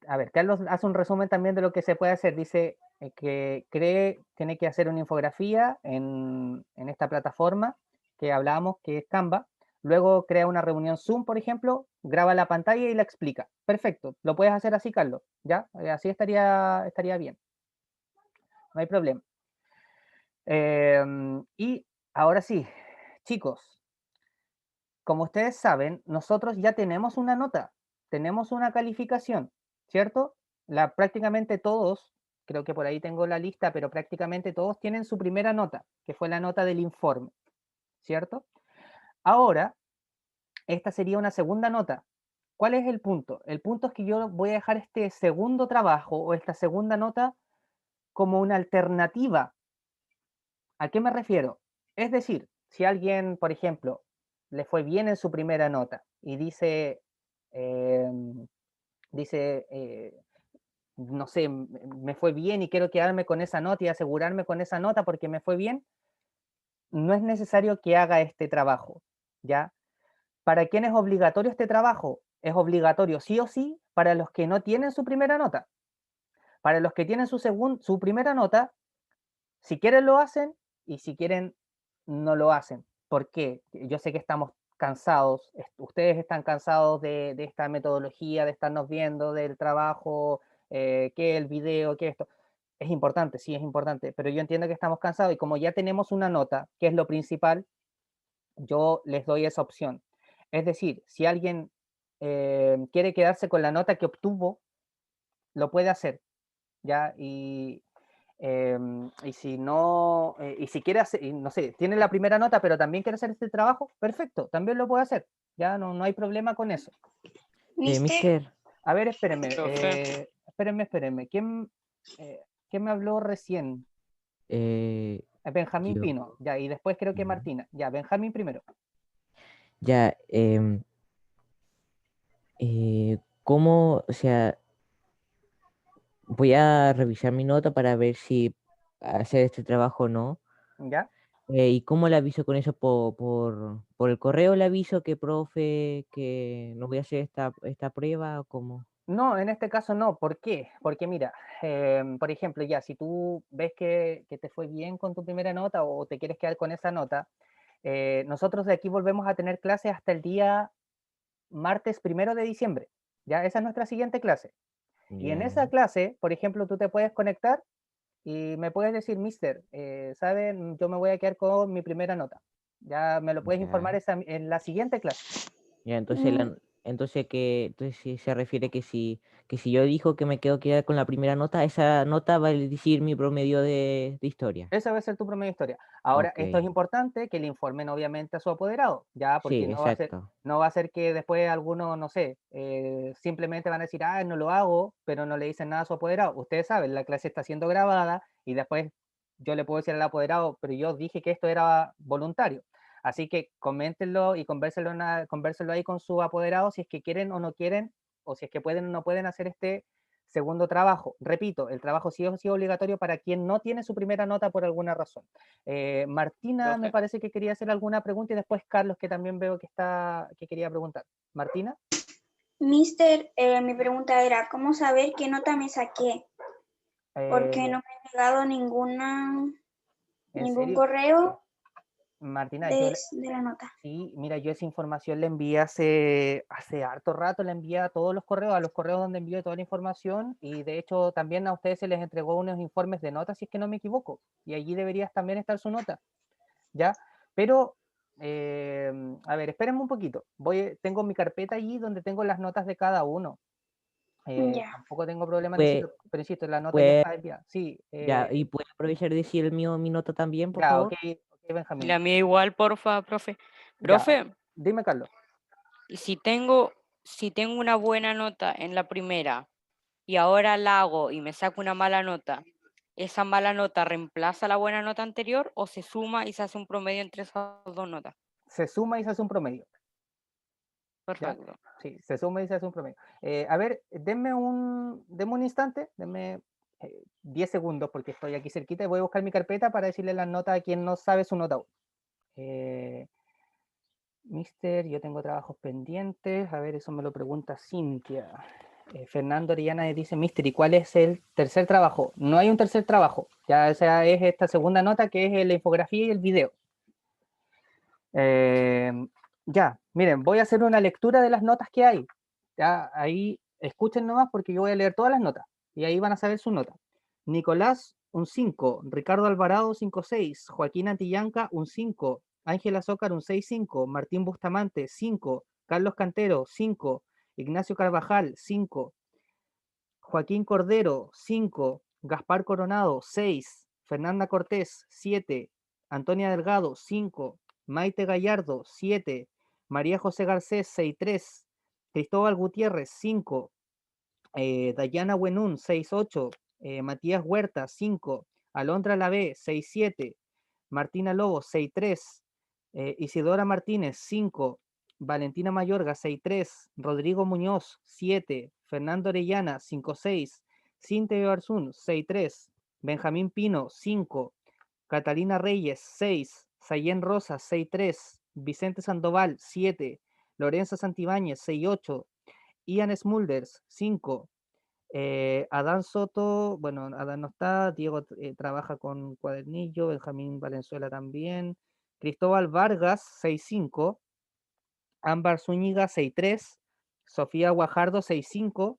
hace un resumen también de lo que se puede hacer. Dice que tiene que hacer una infografía en esta plataforma que hablábamos, que es Canva. Luego crea una reunión Zoom, por ejemplo, graba la pantalla y la explica. Perfecto, lo puedes hacer así, Carlos, ¿ya? Así estaría bien. No hay problema. Y ahora sí, chicos, como ustedes saben, nosotros ya tenemos una nota, tenemos una calificación, ¿cierto? Prácticamente todos, creo que por ahí tengo la lista, pero prácticamente todos tienen su primera nota, que fue la nota del informe, ¿cierto? Ahora, esta sería una segunda nota. ¿Cuál es el punto? El punto es que yo voy a dejar este segundo trabajo o esta segunda nota como una alternativa. ¿A qué me refiero? Es decir, si alguien, por ejemplo, le fue bien en su primera nota y dice, no sé, me fue bien y quiero quedarme con esa nota y asegurarme con esa nota porque me fue bien, no es necesario que haga este trabajo, ¿ya? ¿Para quién es obligatorio este trabajo? Es obligatorio sí o sí para los que no tienen su primera nota. Para los que tienen su primera nota, si quieren lo hacen y si quieren no lo hacen. ¿Por qué? Yo sé que estamos cansados, ustedes están cansados de esta metodología, de estarnos viendo, del trabajo, que el video, que esto. Es importante, sí es importante, pero yo entiendo que estamos cansados y como ya tenemos una nota, que es lo principal, yo les doy esa opción. Es decir, si alguien quiere quedarse con la nota que obtuvo, lo puede hacer, ¿ya? Y si no, y si quiere hacer, no sé, tiene la primera nota, pero también quiere hacer este trabajo, perfecto, también lo puede hacer, ya no hay problema con eso. Mister, A ver, espérenme, Profe. espérenme, ¿quién me habló recién? Benjamín Yo, Pino, ya, y después creo que ya, Martina, ya, Benjamín primero. ya, ¿cómo, o sea, voy a revisar mi nota para ver si hacer este trabajo o no? ¿Ya? ¿Y cómo le aviso con eso? ¿Por el correo le aviso que, profe, que no voy a hacer esta prueba o cómo? No, en este caso no. ¿Por qué? Porque mira, por ejemplo, ya, si tú ves que te fue bien con tu primera nota o te quieres quedar con esa nota, nosotros de aquí volvemos a tener clases hasta el día martes 1 de diciembre. Ya, esa es nuestra siguiente clase. Y en Ya, esa clase, por ejemplo, tú te puedes conectar y me puedes decir, mister, ¿saben? Yo me voy a quedar con mi primera nota. Ya me lo puedes informar ya. en la siguiente clase. Ya, entonces Entonces entonces sí se refiere que si yo dijo que me quedo quedar con la primera nota, esa nota va a decir mi promedio de historia. Esa va a ser tu promedio de historia. Ahora, Ok. esto es importante que le informen obviamente a su apoderado, ya, porque Sí, exacto. no va a ser que después algunos, no sé, simplemente van a decir, ah, no lo hago, pero no le dicen nada a su apoderado. Ustedes saben, la clase está siendo grabada y después yo le puedo decir al apoderado, pero yo dije que esto era voluntario. Así que coméntenlo y convérsenlo ahí con su apoderado si es que quieren o no quieren, o si es que pueden o no pueden hacer este segundo trabajo. Repito, el trabajo sí o sí es obligatorio para quien no tiene su primera nota por alguna razón. Martina me Profe. parece que quería hacer alguna pregunta y después Carlos, que también veo que quería preguntar. Martina. Mister, mi pregunta era, ¿cómo saber qué nota me saqué? Porque no me ha llegado ¿En ningún serio? correo Martina, de la nota. sí, mira, yo esa información la envié hace harto rato, la envié a todos los correos, a los correos donde envié toda la información, y de hecho también a ustedes se les entregó unos informes de notas, si es que no me equivoco, y allí debería también estar su nota, ¿ya? Pero, a ver, espérenme un poquito, tengo mi carpeta allí donde tengo las notas de cada uno. Ya. Tampoco tengo problema, Pues, pero insisto, la nota ya pues, está enviada. Sí, ya, y puede aprovechar de decir mi nota también, por ya, favor. ok, Benjamín. La mía igual, porfa, profe. Ya, Profe, dime, Carlos. y si tengo una buena nota en la primera y ahora la hago y me saco una mala nota, ¿esa mala nota reemplaza la buena nota anterior o se suma y se hace un promedio entre esas dos notas? Se suma y se hace un promedio. ¿Ya? Perfecto. Sí, se suma y se hace un promedio. A ver, denme un instante, denme 10 segundos porque estoy aquí cerquita y voy a buscar mi carpeta para decirle las notas a quien no sabe su nota aún. Mister, yo tengo trabajos pendientes, a ver, eso me lo pregunta Cintia. Fernando Orellana dice, Mister, ¿y cuál es el tercer trabajo? No hay un tercer trabajo, ya esa es esta segunda nota que es la infografía y el video. Ya, miren, voy a hacer una lectura de las notas que hay. Ya, ahí escuchen nomás porque yo voy a leer todas las notas y ahí van a saber su nota. Nicolás, un 5. Ricardo Alvarado, 5.6. Joaquín Antillanca, un 5. Ángela Zócar, un 6.5. Martín Bustamante, 5. Carlos Cantero, 5. Ignacio Carvajal, 5. Joaquín Cordero, 5. Gaspar Coronado, 6. Fernanda Cortés, 7. Antonia Delgado, 5. Maite Gallardo, 7. María José Garcés, 6.3. Cristóbal Gutiérrez, 5. Dayana Buenún, 6.8. Matías Huerta, 5. Alondra Lavé, 6.7. Martina Lobo, 6.3. Isidora Martínez, 5. Valentina Mayorga, 6.3. Rodrigo Muñoz, 7. Fernando Orellana, 5.6. Cintia Barzún, 6.3. Benjamín Pino, 5. Catalina Reyes, 6. Sayén Rosa, 6.3. Vicente Sandoval, 7. Lorenza Santibáñez, 6.8. Ian Smulders, 5. Adán Soto, bueno, Adán no está, Diego trabaja con Cuadernillo, Benjamín Valenzuela también, Cristóbal Vargas, 6.5, Ámbar Zúñiga, 6.3, Sofía Guajardo, 6.5,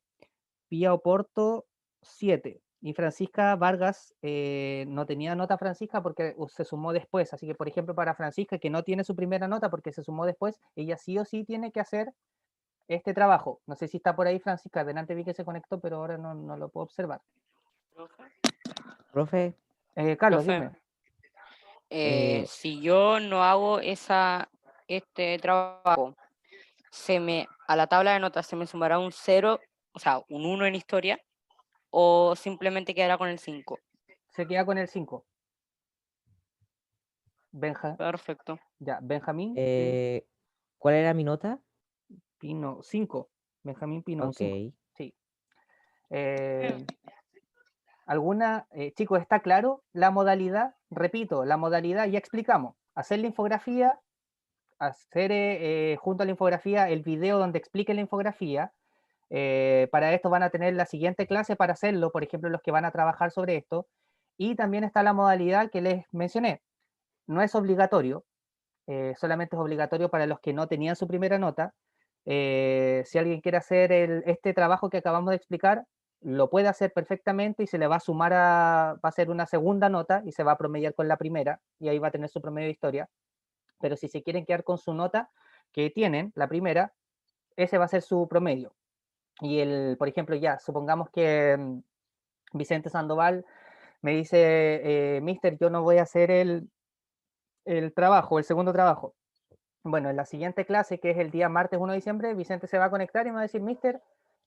Pía Oporto, 7. Y Francisca Vargas, no tenía nota Francisca porque se sumó después, así que por ejemplo para Francisca, que no tiene su primera nota porque se sumó después, ella sí o sí tiene que hacer este trabajo. No sé si está por ahí Francisca, adelante vi que se conectó, pero ahora no lo puedo observar. Profe, Carlos, Profe, dime. si yo no hago este trabajo, a la tabla de notas se me sumará un 0, o sea, un 1 en historia, o simplemente quedará con el 5. Se queda con el 5. Perfecto. Ya, Benjamín ¿cuál era mi nota? Pino, 5. Benjamín Pino, un Ok. 5. Sí. Chicos, ¿está claro la modalidad? Repito, la modalidad ya explicamos. Hacer la infografía, hacer junto a la infografía el video donde explique la infografía. Para esto van a tener la siguiente clase para hacerlo, por ejemplo, los que van a trabajar sobre esto. Y también está la modalidad que les mencioné. No es obligatorio, solamente es obligatorio para los que no tenían su primera nota. Si alguien quiere hacer este trabajo que acabamos de explicar, lo puede hacer perfectamente y se le va a sumar va a ser una segunda nota y se va a promediar con la primera y ahí va a tener su promedio de historia. Pero si se quieren quedar con su nota que tienen, la primera, ese va a ser su promedio. Y por ejemplo, ya, supongamos que Vicente Sandoval me dice, Mister, yo no voy a hacer el trabajo, el segundo trabajo. Bueno, en la siguiente clase, que es el día martes 1 de diciembre, Vicente se va a conectar y me va a decir, Mister,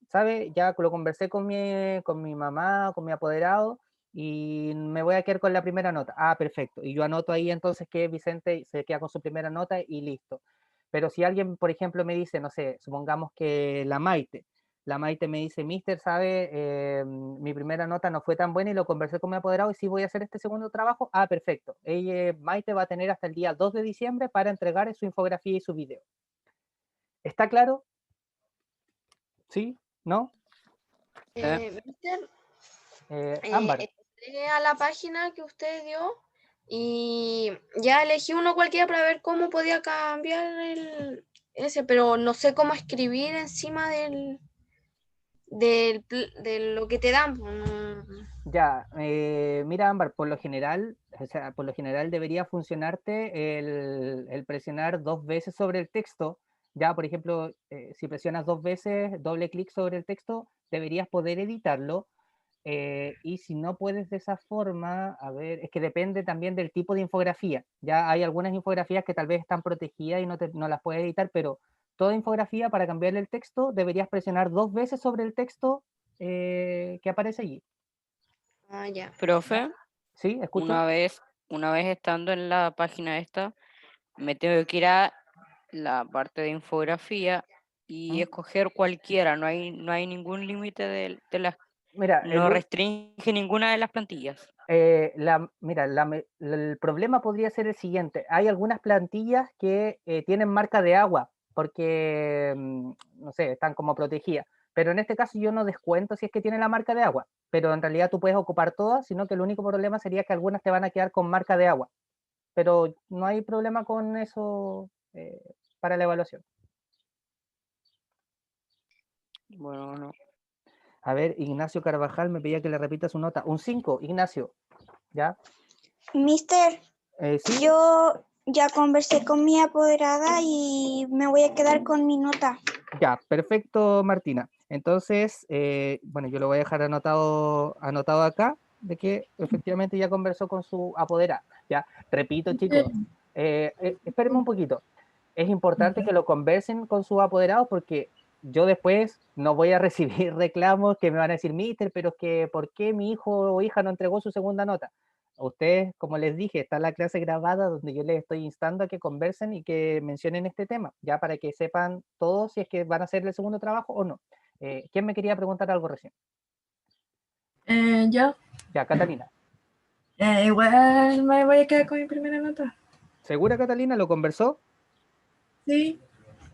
¿sabe? Ya lo conversé con mi mamá, con mi apoderado, y me voy a quedar con la primera nota. Ah, perfecto. Y yo anoto ahí entonces que Vicente se queda con su primera nota y listo. Pero si alguien, por ejemplo, me dice, no sé, supongamos que la Maite me dice, Mister, ¿sabe? Mi primera nota no fue tan buena y lo conversé con mi apoderado y sí voy a hacer este segundo trabajo. Ah, perfecto. Maite va a tener hasta el día 2 de diciembre para entregar su infografía y su video. ¿Está claro? ¿Sí? ¿No? Mister, Ámbar. entré a la página que usted dio y ya elegí uno cualquiera para ver cómo podía cambiar ese, pero no sé cómo escribir encima de lo que te dan. Ya, mira, Ámbar, por lo general, debería funcionarte el presionar 2 veces sobre el texto. Ya, por ejemplo, si presionas 2 veces, doble clic sobre el texto, deberías poder editarlo. Y si no puedes de esa forma, a ver, es que depende también del tipo de infografía. Ya hay algunas infografías que tal vez están protegidas y no las puedes editar, pero toda infografía para cambiarle el texto deberías presionar 2 veces sobre el texto que aparece allí. Ah, ya. Profe, ¿Sí? ¿Escucho? una vez estando en la página esta, me tengo que ir a la parte de infografía y escoger cualquiera, no hay ningún límite de las, Mira, no restringe ninguna de las plantillas. mira, el problema podría ser el siguiente. Hay algunas plantillas que tienen marca de agua porque, no sé, están como protegidas. Pero en este caso yo no descuento si es que tiene la marca de agua. Pero en realidad tú puedes ocupar todas, sino que el único problema sería que algunas te van a quedar con marca de agua. Pero no hay problema con eso para la evaluación. Bueno, no. A ver, Ignacio Carvajal me pedía que le repita su nota. Un 5, Ignacio. ¿Ya? Mister, ¿Sí? yo ya conversé con mi apoderada y me voy a quedar con mi nota. Ya, perfecto, Martina. Entonces, bueno, yo lo voy a dejar anotado acá, de que efectivamente ya conversó con su apoderada. Ya, repito, chicos, espérenme un poquito. Es importante que lo conversen con sus apoderados porque yo después no voy a recibir reclamos que me van a decir, Mister, pero es que, ¿por qué mi hijo o hija no entregó su segunda nota? A ustedes, como les dije, está la clase grabada donde yo les estoy instando a que conversen y que mencionen este tema, ya para que sepan todos si es que van a hacer el segundo trabajo o no. ¿Quién me quería preguntar algo recién? Yo. Ya, Catalina. Igual me voy a quedar con mi primera nota. ¿Segura, Catalina? ¿Lo conversó? Sí.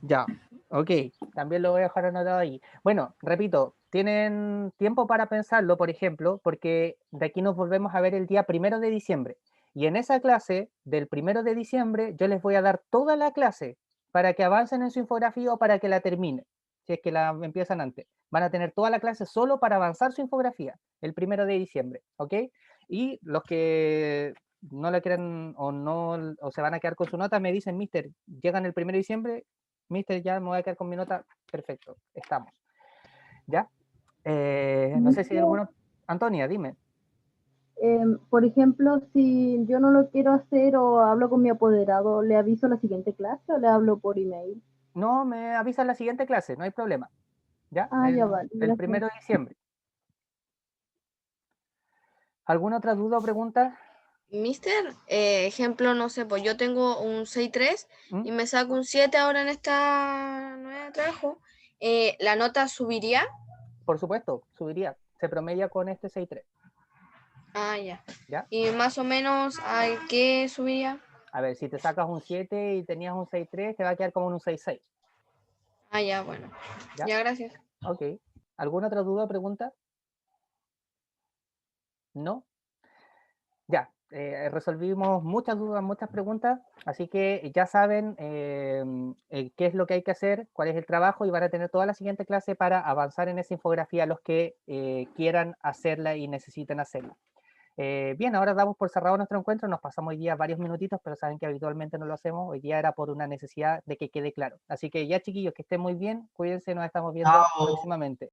Ya, ok. También lo voy a dejar anotado ahí. Bueno, repito, tienen tiempo para pensarlo, por ejemplo, porque de aquí nos volvemos a ver el día 1 de diciembre. Y en esa clase del 1 de diciembre yo les voy a dar toda la clase para que avancen en su infografía o para que la terminen, si es que la empiezan antes. Van a tener toda la clase solo para avanzar su infografía el 1 de diciembre, ¿ok? Y los que no la quieran o se van a quedar con su nota me dicen, Mister, llegan el 1 de diciembre, Mister, ya me voy a quedar con mi nota, perfecto, estamos. ¿Ya? No sé si hay alguno... Antonia, dime. Por ejemplo, si yo no lo quiero hacer o hablo con mi apoderado, ¿le aviso la siguiente clase o le hablo por email? No, me avisan la siguiente clase, no hay problema. ¿Ya? Ya vale. El 1 de diciembre. ¿Alguna otra duda o pregunta? Mister, ejemplo, no sé, pues yo tengo un 6.3 y me saco un 7 ahora en esta nueva trabajo. ¿La nota subiría? Por supuesto, subiría. Se promedia con este 6.3. Ah, ya. ¿Ya? ¿Y más o menos a qué subiría? A ver, si te sacas un 7 y tenías un 6.3, te va a quedar como un 6.6. Ah, ya, bueno. ¿Ya? Ya, gracias. Ok. ¿Alguna otra duda o pregunta? ¿No? Ya, resolvimos muchas dudas, muchas preguntas, así que ya saben qué es lo que hay que hacer, cuál es el trabajo y van a tener toda la siguiente clase para avanzar en esa infografía los que quieran hacerla y necesiten hacerla. Bien, ahora damos por cerrado nuestro encuentro, nos pasamos hoy día varios minutitos, pero saben que habitualmente no lo hacemos, hoy día era por una necesidad de que quede claro. Así que ya chiquillos, que estén muy bien, cuídense, nos estamos viendo Chao. próximamente.